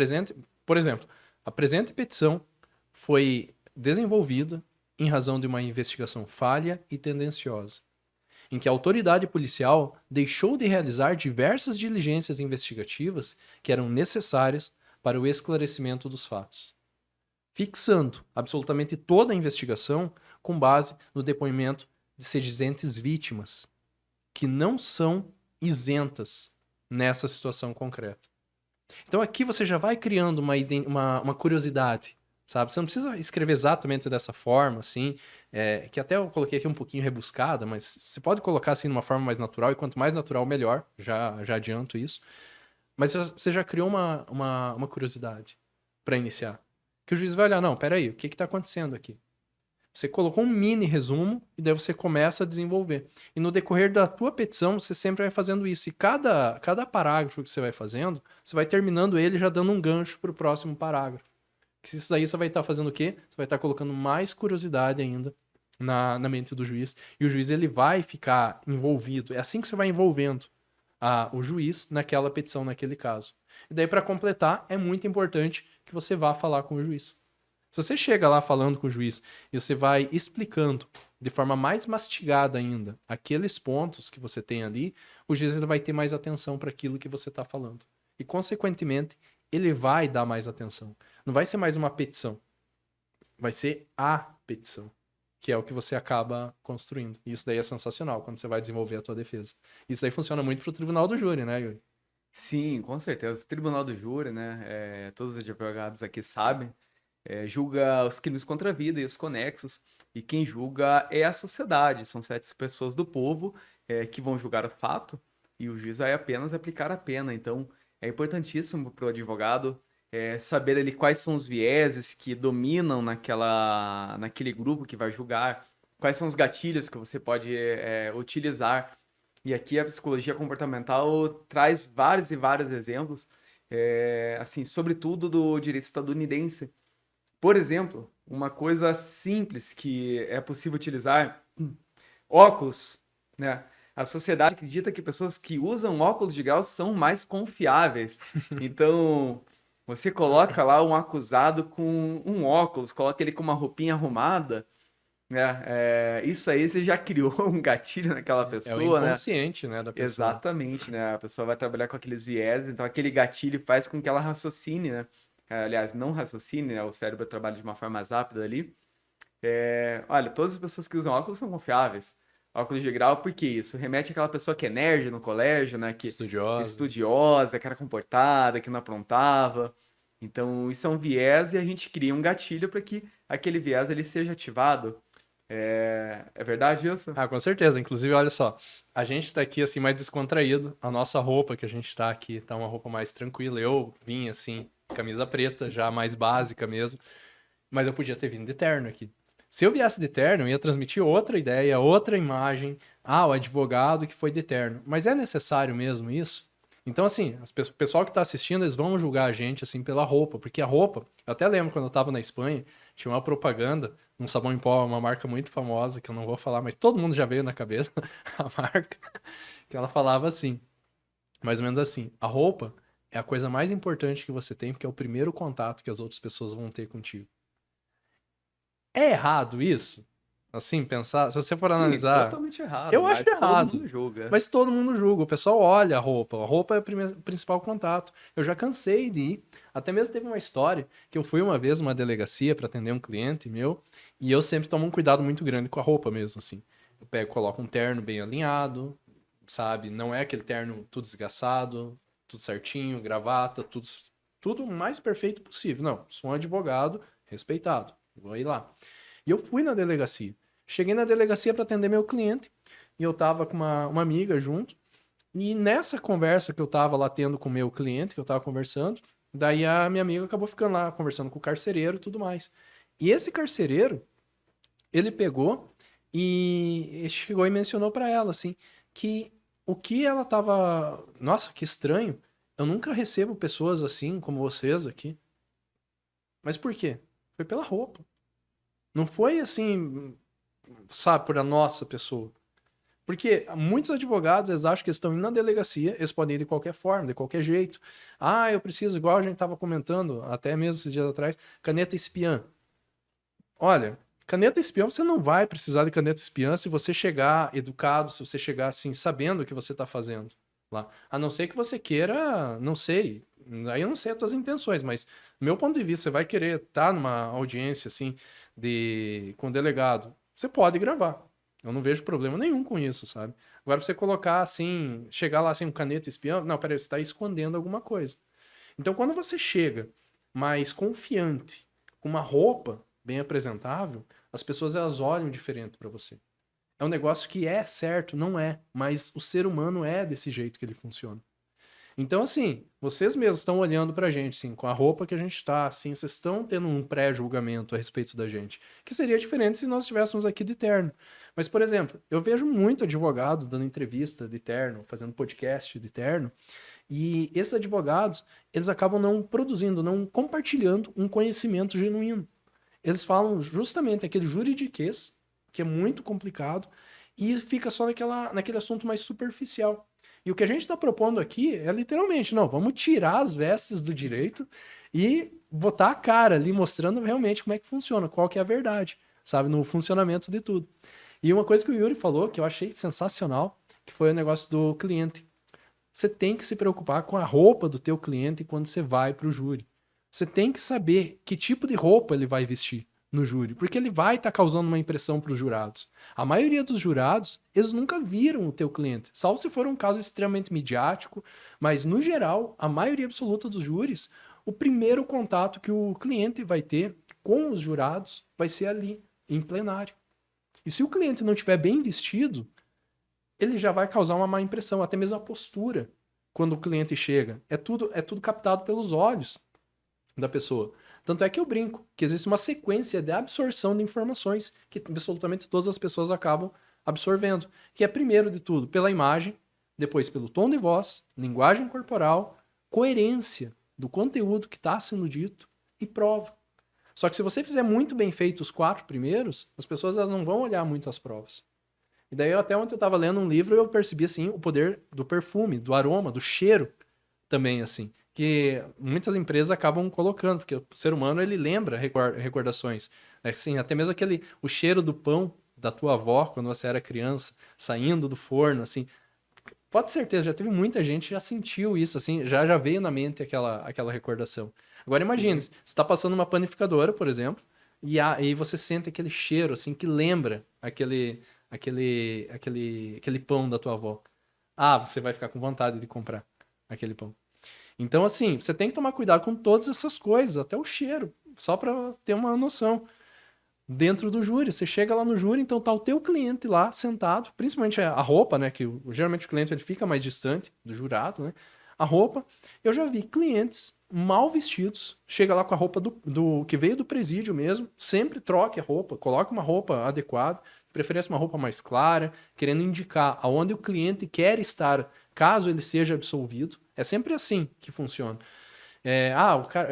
Speaker 1: presente petição foi desenvolvida em razão de uma investigação falha e tendenciosa, em que a autoridade policial deixou de realizar diversas diligências investigativas que eram necessárias para o esclarecimento dos fatos, fixando absolutamente toda a investigação com base no depoimento de sedizentes vítimas, que não são isentas nessa situação concreta. Então aqui você já vai criando uma curiosidade, sabe? Você não precisa escrever exatamente dessa forma, assim, que até eu coloquei aqui um pouquinho rebuscada, mas você pode colocar assim de uma forma mais natural, e quanto mais natural, melhor, já adianto isso. Mas você já criou uma curiosidade para iniciar. Que o juiz vai olhar, não, peraí, o que está acontecendo aqui? Você colocou um mini resumo e daí você começa a desenvolver. E no decorrer da tua petição, você sempre vai fazendo isso. E cada parágrafo que você vai fazendo, você vai terminando ele já dando um gancho para o próximo parágrafo. Que isso daí você vai estar fazendo o quê? Você vai estar colocando mais curiosidade ainda na mente do juiz. E o juiz ele vai ficar envolvido. É assim que você vai envolvendo o juiz naquela petição, naquele caso. E daí, para completar, é muito importante que você vá falar com o juiz. Se você chega lá falando com o juiz e você vai explicando de forma mais mastigada ainda aqueles pontos que você tem ali, o juiz ele vai ter mais atenção para aquilo que você está falando. E, consequentemente, ele vai dar mais atenção. Não vai ser mais uma petição. Vai ser a petição, que é o que você acaba construindo. E isso daí é sensacional quando você vai desenvolver a tua defesa. Isso daí funciona muito para o tribunal do júri, né, Yuri?
Speaker 2: Sim, com certeza. O Tribunal do Júri, né? Todos os advogados aqui sabem. Julga os crimes contra a vida e os conexos, e quem julga é a sociedade, são 7 pessoas do povo que vão julgar o fato, e o juiz vai apenas aplicar a pena. Então, é importantíssimo para o advogado saber ali quais são os vieses que dominam naquele grupo que vai julgar, quais são os gatilhos que você pode utilizar. E aqui a psicologia comportamental traz vários e vários exemplos, assim, sobretudo do direito estadunidense. Por exemplo, uma coisa simples que é possível utilizar, óculos, né? A sociedade acredita que pessoas que usam óculos de grau são mais confiáveis. Então, você coloca lá um acusado com um óculos, coloca ele com uma roupinha arrumada, né? Isso aí você já criou um gatilho naquela
Speaker 1: É o
Speaker 2: pessoa, né?
Speaker 1: inconsciente, né, da pessoa.
Speaker 2: Exatamente, né? A pessoa vai trabalhar com aqueles viés, então aquele gatilho faz com que ela raciocine, né? Aliás, não raciocine, né? O cérebro trabalha de uma forma mais rápida ali. Olha, todas as pessoas que usam óculos são confiáveis. Óculos de grau, por que isso? Remete àquela pessoa que é nerd no colégio, né? Que
Speaker 1: Estudiosa.
Speaker 2: estudiosa, que era comportada, que não aprontava. Então, isso é um viés e a gente cria um gatilho para que aquele viés ele seja ativado. É verdade isso?
Speaker 1: Ah, com certeza. Inclusive, olha só, a gente tá aqui assim mais descontraído. A nossa roupa que a gente tá aqui tá uma roupa mais tranquila. Eu vim assim, camisa preta, já mais básica mesmo. Mas eu podia ter vindo de terno aqui. Se eu viesse de terno, eu ia transmitir outra ideia, outra imagem. Ah, o advogado que foi de terno. Mas é necessário mesmo isso? Então, assim, o pessoal que tá assistindo, eles vão julgar a gente, assim, pela roupa. Porque a roupa, eu até lembro quando eu tava na Espanha, tinha uma propaganda, um sabão em pó, uma marca muito famosa, que eu não vou falar, mas todo mundo já veio na cabeça a marca, que ela falava assim, mais ou menos assim, a roupa é a coisa mais importante que você tem, porque é o primeiro contato que as outras pessoas vão ter contigo. É errado isso? Assim, pensar, se você for
Speaker 2: Sim,
Speaker 1: analisar,
Speaker 2: totalmente errado,
Speaker 1: eu acho
Speaker 2: mas todo
Speaker 1: errado.
Speaker 2: mundo julga.
Speaker 1: Mas todo mundo julga. O pessoal olha a roupa. A roupa é o principal contato. Eu já cansei de ir. Até mesmo teve uma história que eu fui uma vez numa delegacia para atender um cliente meu. E eu sempre tomo um cuidado muito grande com a roupa mesmo, assim. Eu pego, coloco um terno bem alinhado, sabe? Não é aquele terno tudo esgaçado, tudo certinho, gravata, tudo o mais perfeito possível. Não, sou um advogado respeitado. Vou ir lá. E eu fui na delegacia. Cheguei na delegacia para atender meu cliente. E eu tava com uma amiga junto. E nessa conversa que eu tava lá tendo com o meu cliente, que eu tava conversando, daí a minha amiga acabou ficando lá conversando com o carcereiro e tudo mais. E esse carcereiro, ele pegou e chegou e mencionou para ela, assim, que o que ela tava. Nossa, que estranho. Eu nunca recebo pessoas assim como vocês aqui. Mas por quê? Foi pela roupa. Não foi assim, sabe, por a nossa pessoa. Porque muitos advogados, eles acham que eles estão indo na delegacia, eles podem ir de qualquer forma, de qualquer jeito. Ah, eu preciso, igual a gente estava comentando, até mesmo esses dias atrás, caneta espiã. Olha, caneta espiã, você não vai precisar de caneta espiã se você chegar educado, se você chegar assim, sabendo o que você está fazendo lá. A não ser que você queira, não sei, aí eu não sei as tuas intenções, mas do meu ponto de vista, você vai querer estar numa audiência assim, com o delegado, você pode gravar. Eu não vejo problema nenhum com isso, sabe? Agora, você colocar assim, chegar lá assim, com caneta espiã, não, peraí, você está escondendo alguma coisa. Então, quando você chega mais confiante, com uma roupa bem apresentável, as pessoas elas olham diferente para você. É um negócio que é certo, não é, mas o ser humano é desse jeito que ele funciona. Então, assim, vocês mesmos estão olhando pra gente, assim, com a roupa que a gente tá, assim, vocês estão tendo um pré-julgamento a respeito da gente, que seria diferente se nós estivéssemos aqui de terno. Mas, por exemplo, eu vejo muito advogado dando entrevista de terno, fazendo podcast de terno, e esses advogados, eles acabam não produzindo, não compartilhando um conhecimento genuíno. Eles falam justamente aquele juridiquês, que é muito complicado, e fica só naquele assunto mais superficial. E o que a gente está propondo aqui é literalmente, não, vamos tirar as vestes do direito e botar a cara ali, mostrando realmente como é que funciona, qual que é a verdade, sabe, no funcionamento de tudo. E uma coisa que o Yuri falou, que eu achei sensacional, que foi o negócio do cliente. Você tem que se preocupar com a roupa do teu cliente quando você vai para o júri. Você tem que saber que tipo de roupa ele vai vestir no júri, porque ele vai estar causando uma impressão para os jurados. A maioria dos jurados, eles nunca viram o teu cliente, salvo se for um caso extremamente midiático, mas no geral, a maioria absoluta dos júris, o primeiro contato que o cliente vai ter com os jurados vai ser ali, em plenário. E se o cliente não estiver bem vestido, ele já vai causar uma má impressão, até mesmo a postura, quando o cliente chega. É tudo captado pelos olhos da pessoa. Tanto é que eu brinco que existe uma sequência de absorção de informações que absolutamente todas as pessoas acabam absorvendo, que é primeiro de tudo pela imagem, depois pelo tom de voz, linguagem corporal, coerência do conteúdo que está sendo dito e prova. Só que se você fizer muito bem feito os 4 primeiros, as pessoas elas não vão olhar muito as provas. E daí até ontem eu estava lendo um livro e eu percebi assim o poder do perfume, do aroma, do cheiro também assim, que muitas empresas acabam colocando, porque o ser humano ele lembra recordações, né? Assim, até mesmo o cheiro do pão da tua avó quando você era criança, saindo do forno, assim, pode ter certeza, já teve muita gente que já sentiu isso, assim, já veio na mente aquela recordação. Agora imagine, você está passando uma panificadora, por exemplo, e você sente aquele cheiro, assim, que lembra aquele pão da tua avó. Ah, você vai ficar com vontade de comprar aquele pão. Então, assim, você tem que tomar cuidado com todas essas coisas, até o cheiro, só para ter uma noção. Dentro do júri, você chega lá no júri, então tá o teu cliente lá sentado, principalmente a roupa, né, que geralmente o cliente ele fica mais distante do jurado, né? A roupa, eu já vi clientes mal vestidos, chega lá com a roupa do que veio do presídio mesmo, sempre troque a roupa, coloque uma roupa adequada, de preferência uma roupa mais clara, querendo indicar aonde o cliente quer estar, caso ele seja absolvido. É sempre assim que funciona.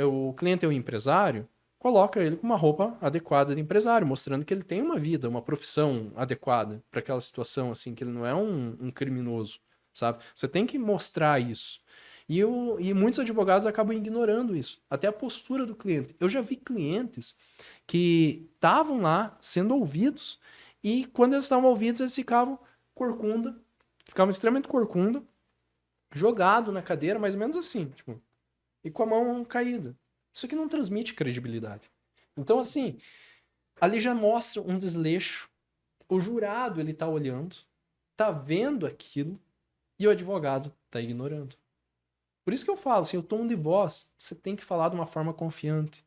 Speaker 1: O cliente é o empresário, coloca ele com uma roupa adequada de empresário, mostrando que ele tem uma vida, uma profissão adequada para aquela situação, assim, que ele não é um criminoso, sabe? Você tem que mostrar isso. E muitos advogados acabam ignorando isso, até a postura do cliente. Eu já vi clientes que estavam lá sendo ouvidos e quando eles estavam ouvidos, eles ficavam corcunda, ficavam extremamente corcunda, jogado na cadeira, mais ou menos assim, tipo, e com a mão caída. Isso aqui não transmite credibilidade. Então, assim, ali já mostra um desleixo. O jurado, ele tá olhando, tá vendo aquilo, e o advogado tá ignorando. Por isso que eu falo, assim, o tom de voz, você tem que falar de uma forma confiante.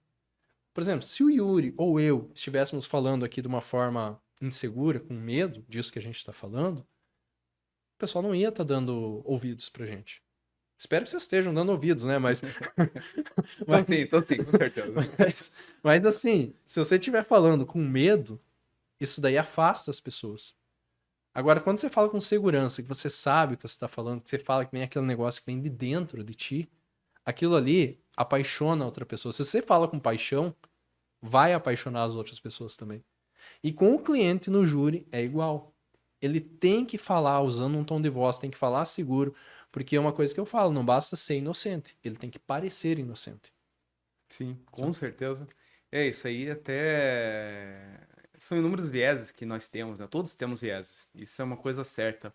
Speaker 1: Por exemplo, se o Yuri ou eu estivéssemos falando aqui de uma forma insegura, com medo disso que a gente está falando, o pessoal não ia estar dando ouvidos pra gente. Espero que vocês estejam dando ouvidos, né? Mas.
Speaker 2: Tô sim, com certeza.
Speaker 1: Mas assim, se você estiver falando com medo, isso daí afasta as pessoas. Agora, quando você fala com segurança, que você sabe o que você está falando, que você fala que vem aquele negócio que vem de dentro de ti, aquilo ali apaixona a outra pessoa. Se você fala com paixão, vai apaixonar as outras pessoas também. E com o cliente no júri é igual. ele tem que falar usando um tom de voz, tem que falar seguro, porque é uma coisa que eu falo, não basta ser inocente, ele tem que parecer inocente.
Speaker 2: Sim, com
Speaker 1: Sabe?
Speaker 2: certeza. É isso aí, até são inúmeros vieses que nós temos, né? Todos temos vieses. Isso é uma coisa certa.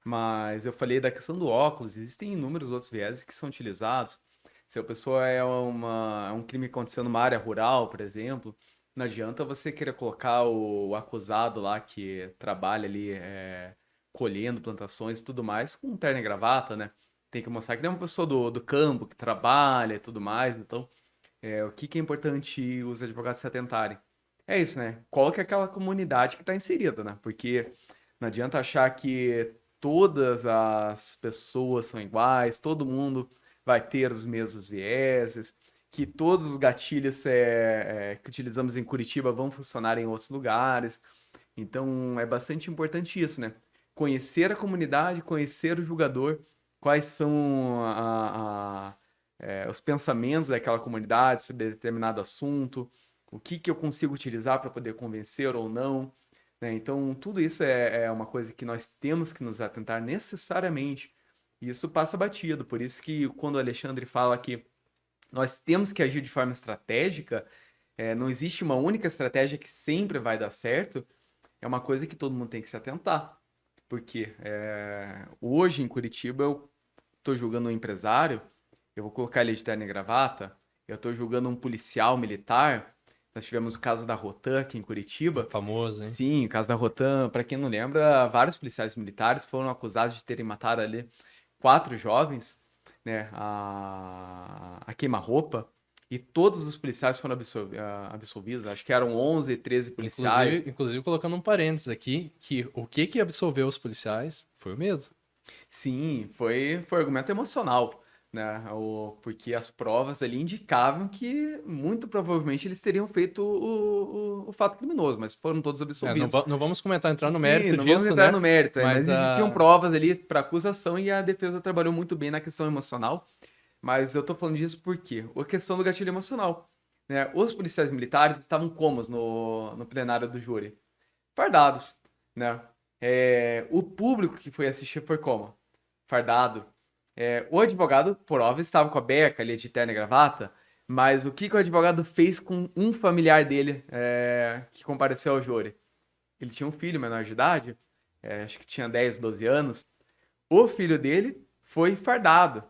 Speaker 2: Mas eu falei da questão do óculos, existem inúmeros outros vieses que são utilizados. Se a pessoa é um crime acontecendo numa área rural, por exemplo, não adianta você querer colocar o acusado lá que trabalha ali colhendo plantações e tudo mais com terno e gravata, né? Tem que mostrar que ele é uma pessoa do campo, que trabalha e tudo mais. Então, o que que é importante os advogados se atentarem? É isso, né? Qual que é aquela comunidade que está inserida, né? Porque não adianta achar que todas as pessoas são iguais, todo mundo vai ter os mesmos vieses, que todos os gatilhos que utilizamos em Curitiba vão funcionar em outros lugares. Então, é bastante importante isso, né? Conhecer a comunidade, conhecer o julgador, quais são os pensamentos daquela comunidade sobre determinado assunto, o que que eu consigo utilizar para poder convencer ou não, né? Então, tudo isso é uma coisa que nós temos que nos atentar necessariamente. E isso passa batido. Por isso que quando o Alexandre fala que nós temos que agir de forma estratégica, não existe uma única estratégia que sempre vai dar certo, é uma coisa que todo mundo tem que se atentar. Porque hoje em Curitiba eu estou julgando um empresário, eu vou colocar ele de terno e gravata, eu estou julgando um policial militar. Nós tivemos o caso da Rotan aqui em Curitiba.
Speaker 1: Famoso, hein?
Speaker 2: Sim, o caso da Rotan, para quem não lembra, vários policiais militares foram acusados de terem matado ali 4 jovens, né, a queima-roupa, e todos os policiais foram absolvidos, acho que eram 11, 13 policiais.
Speaker 1: Inclusive colocando um parênteses aqui, que o que absolveu os policiais foi o medo.
Speaker 2: Sim, foi argumento emocional, né? Porque as provas ali indicavam que muito provavelmente eles teriam feito o fato criminoso, mas foram todos absolvidos.
Speaker 1: Não vamos comentar, entrar no
Speaker 2: Sim,
Speaker 1: mérito
Speaker 2: não vamos
Speaker 1: disso,
Speaker 2: entrar
Speaker 1: né?
Speaker 2: no mérito,
Speaker 1: Mas
Speaker 2: mas existiam provas ali para acusação e a defesa trabalhou muito bem na questão emocional. Mas eu tô falando disso porque a questão do gatilho emocional, né? Os policiais militares estavam como no plenário do júri? Fardados, né? O público que foi assistir foi como? Fardado. O advogado, por óbvio, estava com a beca ali de terno e gravata, mas o que que o advogado fez com um familiar dele que compareceu ao júri? Ele tinha um filho menor de idade, acho que tinha 10, 12 anos. O filho dele foi fardado,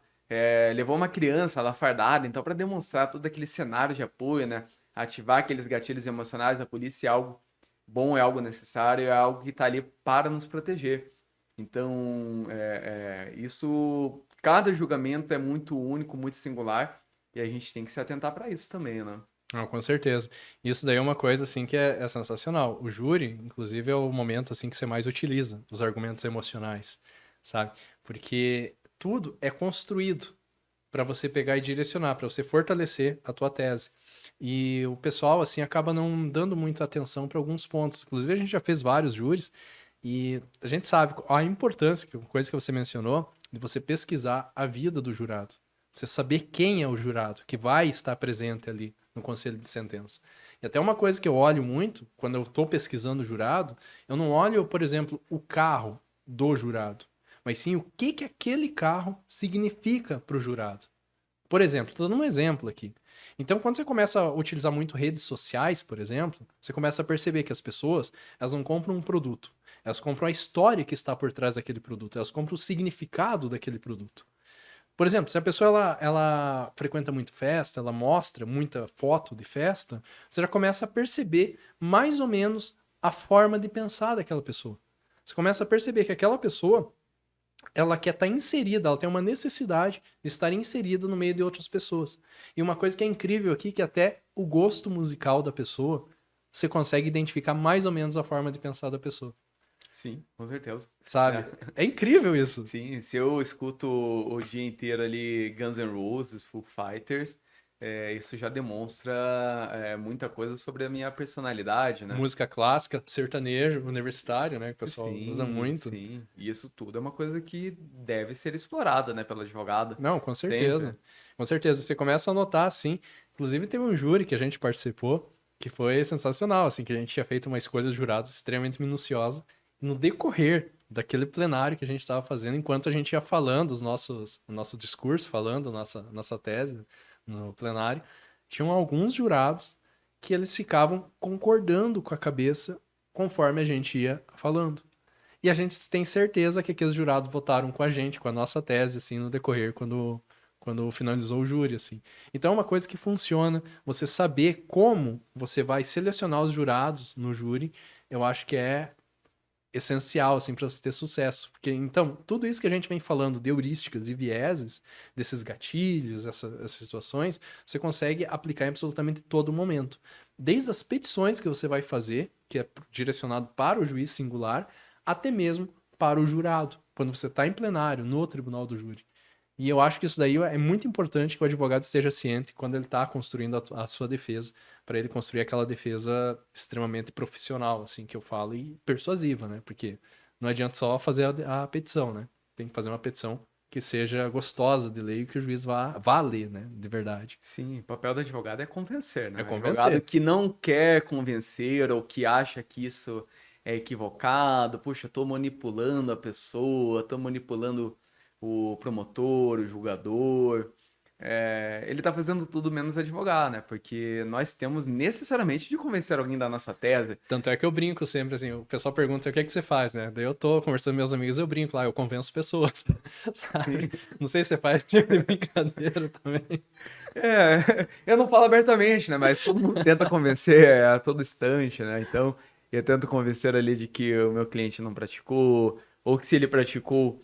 Speaker 2: levou uma criança lá fardada, então para demonstrar todo aquele cenário de apoio, né? Ativar aqueles gatilhos emocionais da polícia é algo bom, é algo necessário, é algo que está ali para nos proteger. Então, isso, cada julgamento é muito único, muito singular, e a gente tem que se atentar para isso também, né?
Speaker 1: Não, com certeza. Isso daí é uma coisa assim que é sensacional. O júri, inclusive, é o momento assim que você mais utiliza os argumentos emocionais, sabe? Porque tudo é construído para você pegar e direcionar, para você fortalecer a tua tese. E o pessoal assim acaba não dando muita atenção para alguns pontos. Inclusive, a gente já fez vários júris e a gente sabe a importância, que coisa que você mencionou, de você pesquisar a vida do jurado. Você saber quem é o jurado que vai estar presente ali no conselho de sentença. E até uma coisa que eu olho muito, quando eu estou pesquisando o jurado, eu não olho, por exemplo, o carro do jurado, mas sim o que que aquele carro significa para o jurado. Por exemplo, estou dando um exemplo aqui. Então, quando você começa a utilizar muito redes sociais, por exemplo, você começa a perceber que as pessoas, elas não compram um produto, elas compram a história que está por trás daquele produto, elas compram o significado daquele produto. Por exemplo, se a pessoa ela frequenta muito festa, ela mostra muita foto de festa, você já começa a perceber mais ou menos a forma de pensar daquela pessoa. Você começa a perceber que aquela pessoa, ela quer estar inserida, ela tem uma necessidade de estar inserida no meio de outras pessoas. E uma coisa que é incrível aqui, que até o gosto musical da pessoa, você consegue identificar mais ou menos a forma de pensar da pessoa.
Speaker 2: Sim, com certeza.
Speaker 1: Sabe? É incrível isso.
Speaker 2: Sim, se eu escuto o dia inteiro ali Guns N' Roses, Foo Fighters, isso já demonstra muita coisa sobre a minha personalidade, né?
Speaker 1: Música clássica, sertanejo, universitário, né? Que o pessoal usa
Speaker 2: Sim,
Speaker 1: muito.
Speaker 2: sim. E isso tudo é uma coisa que deve ser explorada, né, pelo advogado.
Speaker 1: Não, com certeza.
Speaker 2: Sempre.
Speaker 1: Com certeza. Você começa a notar, assim. Inclusive, teve um júri que a gente participou que foi sensacional, assim, que a gente tinha feito uma escolha de jurados extremamente minuciosa no decorrer daquele plenário que a gente estava fazendo, enquanto a gente ia falando o nosso discurso, falando nossa tese no plenário, tinham alguns jurados que eles ficavam concordando com a cabeça conforme a gente ia falando. E a gente tem certeza que aqueles jurados votaram com a gente, com a nossa tese, assim, no decorrer, quando finalizou o júri, assim. Então é uma coisa que funciona. Você saber como você vai selecionar os jurados no júri, eu acho que é essencial, assim, para você ter sucesso. Porque, então, tudo isso que a gente vem falando de heurísticas e vieses, desses gatilhos, essas situações, você consegue aplicar em absolutamente todo momento. Desde as petições que você vai fazer, que é direcionado para o juiz singular, até mesmo para o jurado, quando você está em plenário, no tribunal do júri. E eu acho que isso daí é muito importante que o advogado esteja ciente quando ele está construindo a sua defesa, para ele construir aquela defesa extremamente profissional, assim, que eu falo, e persuasiva, né? Porque não adianta só fazer a petição, né? Tem que fazer uma petição que seja gostosa de ler e que o juiz vá ler, né? De verdade.
Speaker 2: Sim, o papel do advogado é convencer, né?
Speaker 1: É
Speaker 2: O advogado
Speaker 1: convencer.
Speaker 2: que não quer convencer ou que acha que isso é equivocado, puxa, tô manipulando a pessoa, tô manipulando o promotor, o julgador. Ele tá fazendo tudo menos advogar, né? Porque nós temos necessariamente de convencer alguém da nossa tese.
Speaker 1: Tanto é que eu brinco sempre, assim, o pessoal pergunta o que é que você faz, né? Daí eu tô conversando com meus amigos, eu brinco lá, eu convenço pessoas, sabe? Não sei se você faz tipo de brincadeira também.
Speaker 2: Eu não falo abertamente, né? Mas todo mundo tenta convencer a todo instante, né? Então, eu tento convencer ali de que o meu cliente não praticou, ou que se ele praticou,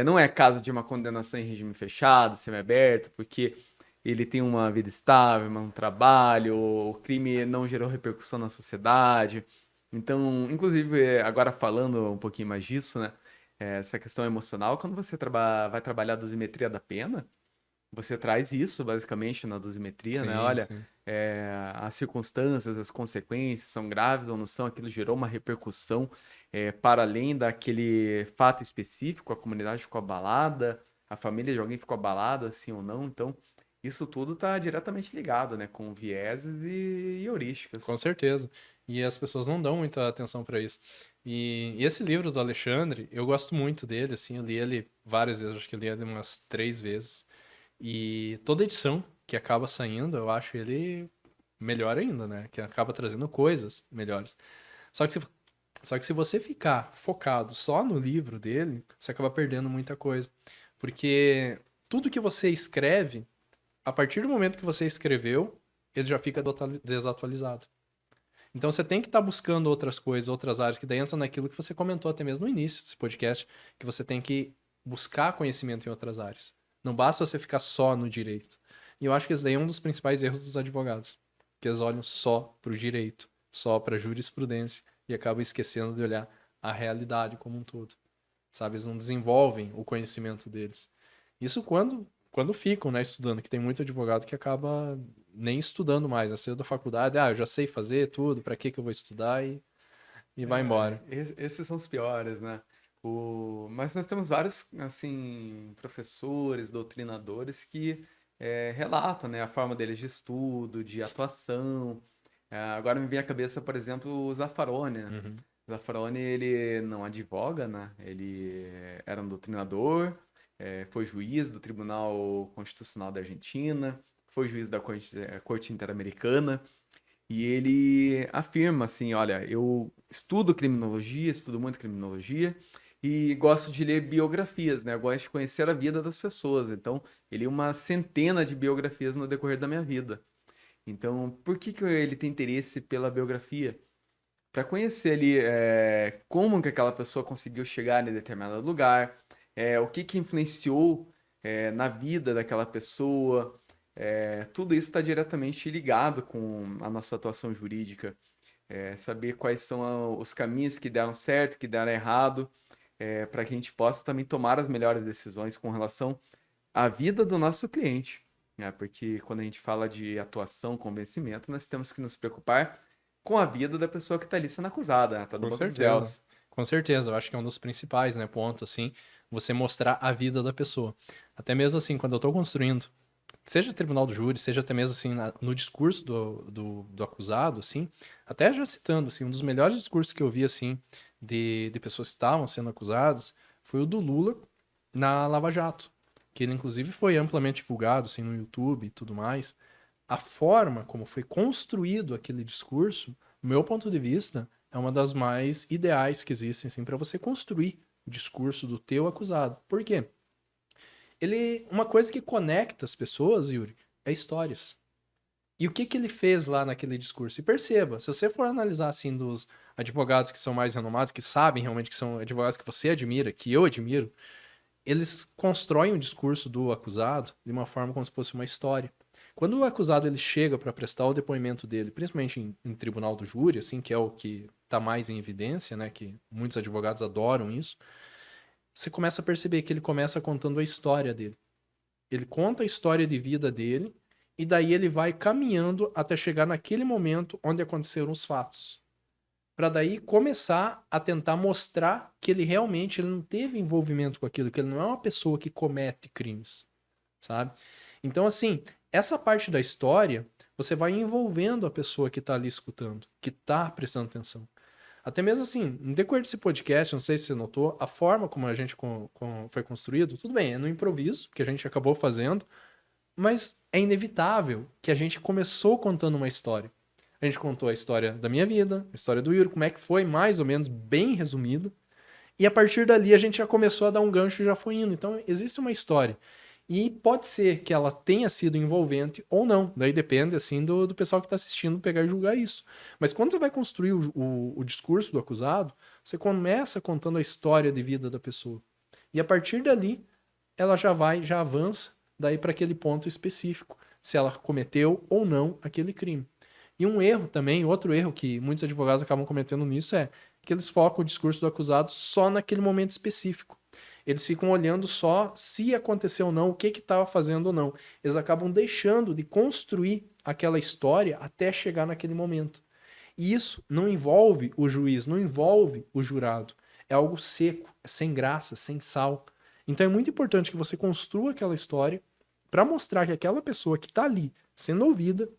Speaker 2: não é caso de uma condenação em regime fechado, semiaberto, porque ele tem uma vida estável, um trabalho, o crime não gerou repercussão na sociedade. Então, inclusive, agora falando um pouquinho mais disso, né? Essa questão emocional, quando você vai trabalhar a dosimetria da pena, você traz isso basicamente na dosimetria, né?
Speaker 1: Sim,
Speaker 2: Olha,
Speaker 1: sim.
Speaker 2: as circunstâncias, as consequências são graves ou não são, aquilo gerou uma repercussão para além daquele fato específico, a comunidade ficou abalada, a família de alguém ficou abalada, sim ou não. Então, isso tudo está diretamente ligado, né? Com vieses e heurísticas.
Speaker 1: Com certeza. E as pessoas não dão muita atenção para isso. E esse livro do Alexandre, eu gosto muito dele, assim, eu li ele várias vezes, acho que eu li ele umas 3 vezes. E toda edição que acaba saindo, eu acho ele melhor ainda, né? Que acaba trazendo coisas melhores. Só que se, só que se você ficar focado só no livro dele, você acaba perdendo muita coisa. Porque tudo que você escreve, a partir do momento que você escreveu, ele já fica desatualizado. Então você tem que estar buscando outras coisas, outras áreas, que daí entra naquilo que você comentou até mesmo no início desse podcast, que você tem que buscar conhecimento em outras áreas. Não basta você ficar só no direito. E eu acho que esse daí é um dos principais erros dos advogados, que eles olham só para o direito, só para a jurisprudência e acabam esquecendo de olhar a realidade como um todo. Sabe, eles não desenvolvem o conhecimento deles. Isso quando ficam, né, estudando, que tem muito advogado que acaba nem estudando mais, né? Saiu da faculdade, eu já sei fazer tudo, para que que eu vou estudar e vai embora.
Speaker 2: Esses são os piores, né? Mas nós temos vários, assim, professores, doutrinadores que relatam, né, a forma deles de estudo, de atuação. Agora me vem à cabeça, por exemplo, o Zaffaroni, né?
Speaker 1: Uhum.
Speaker 2: O Zaffaroni, ele não advoga, né? Ele era um doutrinador, foi juiz do Tribunal Constitucional da Argentina, foi juiz da Corte Interamericana. E ele afirma assim, olha, eu estudo criminologia, estudo muito criminologia e gosto de ler biografias, né? Eu gosto de conhecer a vida das pessoas. Então, ele uma centena de biografias no decorrer da minha vida. Então, por que que ele tem interesse pela biografia? Para conhecer ali como que aquela pessoa conseguiu chegar em determinado lugar, o que que influenciou na vida daquela pessoa. Tudo isso está diretamente ligado com a nossa atuação jurídica. Saber quais são os caminhos que deram certo, que deram errado, para que a gente possa também tomar as melhores decisões com relação à vida do nosso cliente. Né? Porque quando a gente fala de atuação, convencimento, nós temos que nos preocupar com a vida da pessoa que está ali sendo acusada, né? Tá no
Speaker 1: Com
Speaker 2: banco dos
Speaker 1: certeza.
Speaker 2: réus.
Speaker 1: Com certeza, eu acho que é um dos principais, né, pontos, assim, você mostrar a vida da pessoa. Até mesmo assim, quando eu estou construindo, seja tribunal do júri, seja até mesmo assim, no discurso do acusado, assim, até já citando, assim, um dos melhores discursos que eu vi, assim, de pessoas que estavam sendo acusadas foi o do Lula na Lava Jato, que ele inclusive foi amplamente divulgado assim, no YouTube e tudo mais. A forma como foi construído aquele discurso, do meu ponto de vista, é uma das mais ideais que existem assim, para você construir o discurso do teu acusado. Por quê? Uma coisa que conecta as pessoas, Yuri, é histórias. E o que que ele fez lá naquele discurso? E perceba, se você for analisar assim dos advogados que são mais renomados, que sabem realmente que são advogados que você admira, que eu admiro, eles constroem o discurso do acusado de uma forma como se fosse uma história. Quando o acusado ele chega para prestar o depoimento dele, principalmente em tribunal do júri, assim, que é o que está mais em evidência, né, que muitos advogados adoram isso, você começa a perceber que ele começa contando a história dele. Ele conta a história de vida dele e daí ele vai caminhando até chegar naquele momento onde aconteceram os fatos. Para daí começar a tentar mostrar que ele não teve envolvimento com aquilo, que ele não é uma pessoa que comete crimes, sabe? Então, assim, essa parte da história, você vai envolvendo a pessoa que tá ali escutando, que tá prestando atenção. Até mesmo assim, no decorrer desse podcast, não sei se você notou, a forma como a gente foi construído, tudo bem, é no improviso, que a gente acabou fazendo, mas é inevitável que a gente começou contando uma história. A gente contou a história da minha vida, a história do Yuri, como é que foi, mais ou menos, bem resumido. E a partir dali a gente já começou a dar um gancho e já foi indo. Então existe uma história. E pode ser que ela tenha sido envolvente ou não. Daí depende, assim, do pessoal que está assistindo pegar e julgar isso. Mas quando você vai construir o discurso do acusado, você começa contando a história de vida da pessoa. E a partir dali, ela já avança daí para aquele ponto específico, se ela cometeu ou não aquele crime. E um erro também, outro erro que muitos advogados acabam cometendo nisso é que eles focam o discurso do acusado só naquele momento específico. Eles ficam olhando só se aconteceu ou não, o que estava fazendo ou não. Eles acabam deixando de construir aquela história até chegar naquele momento. E isso não envolve o juiz, não envolve o jurado. É algo seco, é sem graça, sem sal. Então é muito importante que você construa aquela história para mostrar que aquela pessoa que está ali sendo ouvida,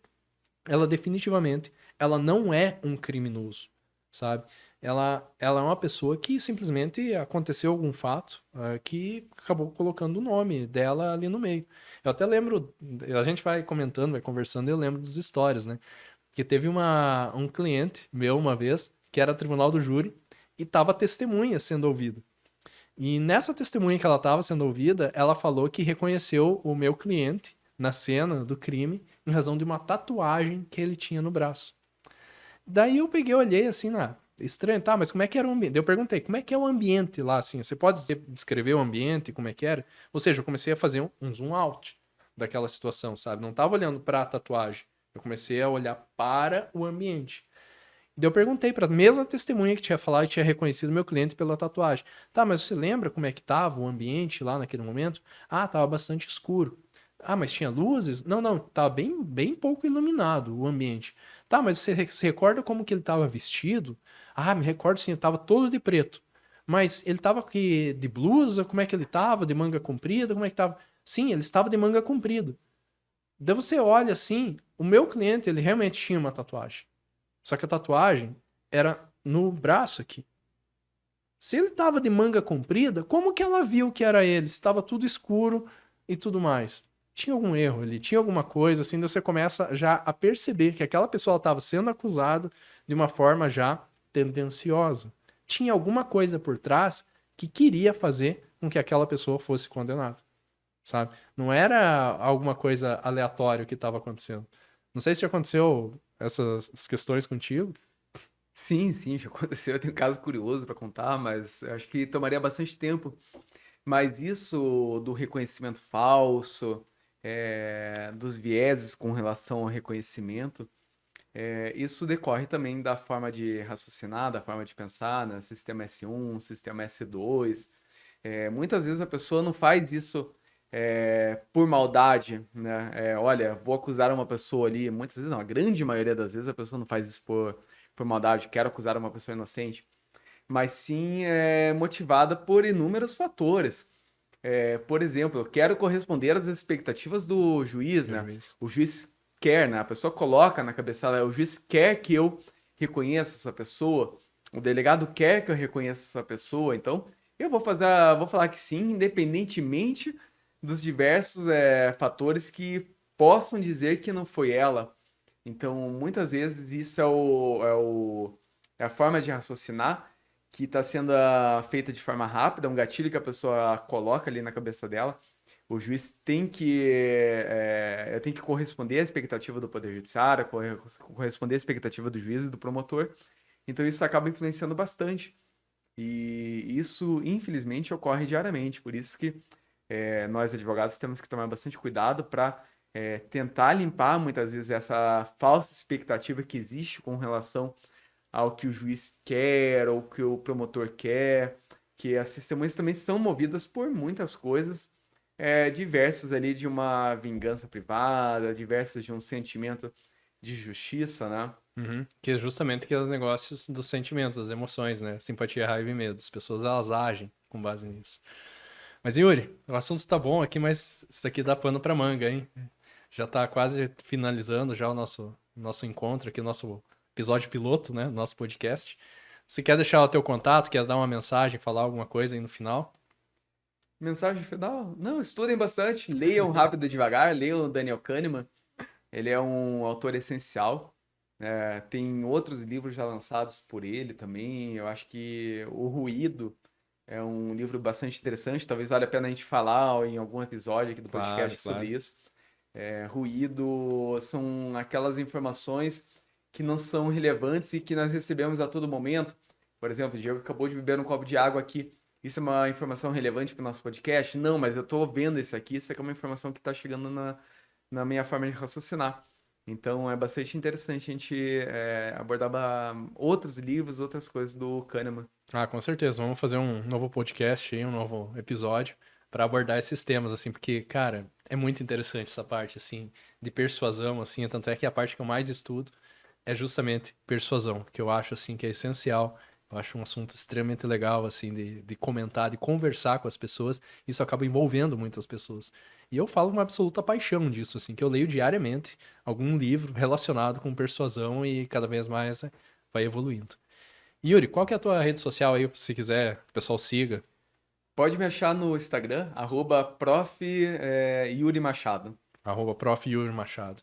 Speaker 1: ela definitivamente, ela não é um criminoso, sabe? Ela é uma pessoa que simplesmente aconteceu algum fato que acabou colocando o nome dela ali no meio. Eu até lembro, a gente vai comentando, vai conversando, eu lembro das histórias, né? Que teve um cliente meu uma vez, que era tribunal do júri, e estava testemunha sendo ouvida. E nessa testemunha que ela estava sendo ouvida, ela falou que reconheceu o meu cliente na cena do crime em razão de uma tatuagem que ele tinha no braço. Daí eu peguei, olhei assim, estranho, tá, mas como é que era o ambiente? Daí eu perguntei, como é que é o ambiente lá, assim? Você pode descrever o ambiente, como é que era? Ou seja, eu comecei a fazer um zoom out daquela situação, sabe? Não tava olhando para a tatuagem, eu comecei a olhar para o ambiente. Daí eu perguntei para a mesma testemunha que tinha falado e tinha reconhecido meu cliente pela tatuagem. Tá, mas você lembra como é que tava o ambiente lá naquele momento? Ah, tava bastante escuro. Ah, mas tinha luzes? Não, não, tava bem pouco iluminado o ambiente. Tá, mas você se recorda como que ele tava vestido? Ah, me recordo sim, ele tava todo de preto. Mas ele tava aqui de blusa? Como é que ele tava? De manga comprida? Como é que tava? Sim, ele estava de manga comprida. Daí você olha assim, o meu cliente, ele realmente tinha uma tatuagem. Só que a tatuagem era no braço aqui. Se ele tava de manga comprida, como que ela viu que era ele? Se tava tudo escuro e tudo mais. Tinha algum erro ali, tinha alguma coisa, assim, daí você começa já a perceber que aquela pessoa estava sendo acusada de uma forma já tendenciosa. Tinha alguma coisa por trás que queria fazer com que aquela pessoa fosse condenada, sabe? Não era alguma coisa aleatória que estava acontecendo. Não sei se já aconteceu essas questões contigo.
Speaker 2: Sim, sim, já aconteceu. Eu tenho um caso curioso para contar, mas eu acho que tomaria bastante tempo. Mas isso do reconhecimento falso, dos vieses com relação ao reconhecimento, isso decorre também da forma de raciocinar, da forma de pensar, né? Sistema S1, sistema S2. Muitas vezes a pessoa não faz isso por maldade, né? Olha, vou acusar uma pessoa ali. Muitas vezes não, a grande maioria das vezes a pessoa não faz isso por maldade, quero acusar uma pessoa inocente, mas sim motivada por inúmeros fatores. Por exemplo, eu quero corresponder às expectativas do juiz, né? O juiz quer, né? A pessoa coloca na cabeça dela, o juiz quer que eu reconheça essa pessoa o delegado quer que eu reconheça essa pessoa, então eu vou falar que sim, independentemente dos diversos fatores que possam dizer que não foi ela. Então, muitas vezes isso é a forma de raciocinar que está sendo feita de forma rápida, um gatilho que a pessoa coloca ali na cabeça dela. O juiz tem que corresponder à expectativa do Poder Judiciário, corresponder à expectativa do juiz e do promotor. Então isso acaba influenciando bastante. E isso, infelizmente, ocorre diariamente. Por isso que nós, advogados, temos que tomar bastante cuidado para tentar limpar, muitas vezes, essa falsa expectativa que existe com relação ao que o juiz quer ou que o promotor quer, que as testemunhas também são movidas por muitas coisas diversas ali de uma vingança privada, diversas de um sentimento de justiça, né?
Speaker 1: Uhum. Que é justamente aqueles negócios dos sentimentos, das emoções, né? Simpatia, raiva e medo. As pessoas, elas agem com base nisso. Mas, Yuri, o assunto está bom aqui, mas isso aqui dá pano para manga, hein? Já está quase finalizando já o nosso encontro aqui, o nosso episódio piloto, né? Nosso podcast. Você quer deixar o teu contato, quer dar uma mensagem, falar alguma coisa aí no final?
Speaker 2: Mensagem final? Não, estudem bastante, leiam Rápido e Devagar, leiam Daniel Kahneman. Ele é um autor essencial. Tem outros livros já lançados por ele também. Eu acho que O Ruído é um livro bastante interessante. Talvez valha a pena a gente falar em algum episódio aqui do podcast sobre isso. Ruído são aquelas informações que não são relevantes e que nós recebemos a todo momento. Por exemplo, o Diego acabou de beber um copo de água aqui. Isso é uma informação relevante para o nosso podcast? Não, mas eu estou vendo isso aqui. Isso aqui é uma informação que está chegando na minha forma de raciocinar. Então, é bastante interessante a gente abordar outros livros, outras coisas do Kahneman.
Speaker 1: Ah, com certeza. Vamos fazer um novo podcast aí, um novo episódio para abordar esses temas, assim, porque, cara, é muito interessante essa parte, assim, de persuasão, assim, tanto é que a parte que eu mais estudo é justamente persuasão, que eu acho, assim, que é essencial. Eu acho um assunto extremamente legal, assim, de comentar, de conversar com as pessoas. Isso acaba envolvendo muitas pessoas. E eu falo com uma absoluta paixão disso, assim, que eu leio diariamente algum livro relacionado com persuasão e cada vez mais né, vai evoluindo. Yuri, qual que é a tua rede social aí, se quiser, que o pessoal siga?
Speaker 2: Pode me achar no Instagram, @prof. Yuri Machado.
Speaker 1: @prof. Yuri Machado.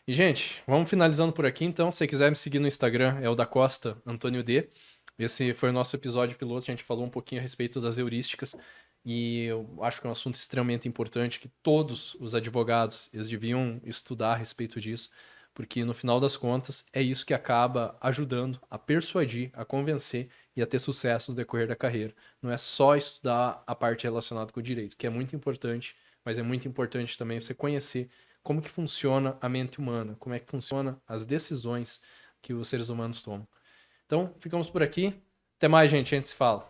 Speaker 1: E, gente, vamos finalizando por aqui, então. Se você quiser me seguir no Instagram, é o da Costa Antônio D. Esse foi o nosso episódio piloto, a gente falou um pouquinho a respeito das heurísticas. E eu acho que é um assunto extremamente importante que todos os advogados eles deviam estudar a respeito disso, porque no final das contas é isso que acaba ajudando a persuadir, a convencer e a ter sucesso no decorrer da carreira. Não é só estudar a parte relacionada com o direito, que é muito importante, mas é muito importante também você conhecer como que funciona a mente humana, como é que funciona as decisões que os seres humanos tomam. Então, ficamos por aqui. Até mais, gente. A gente se fala.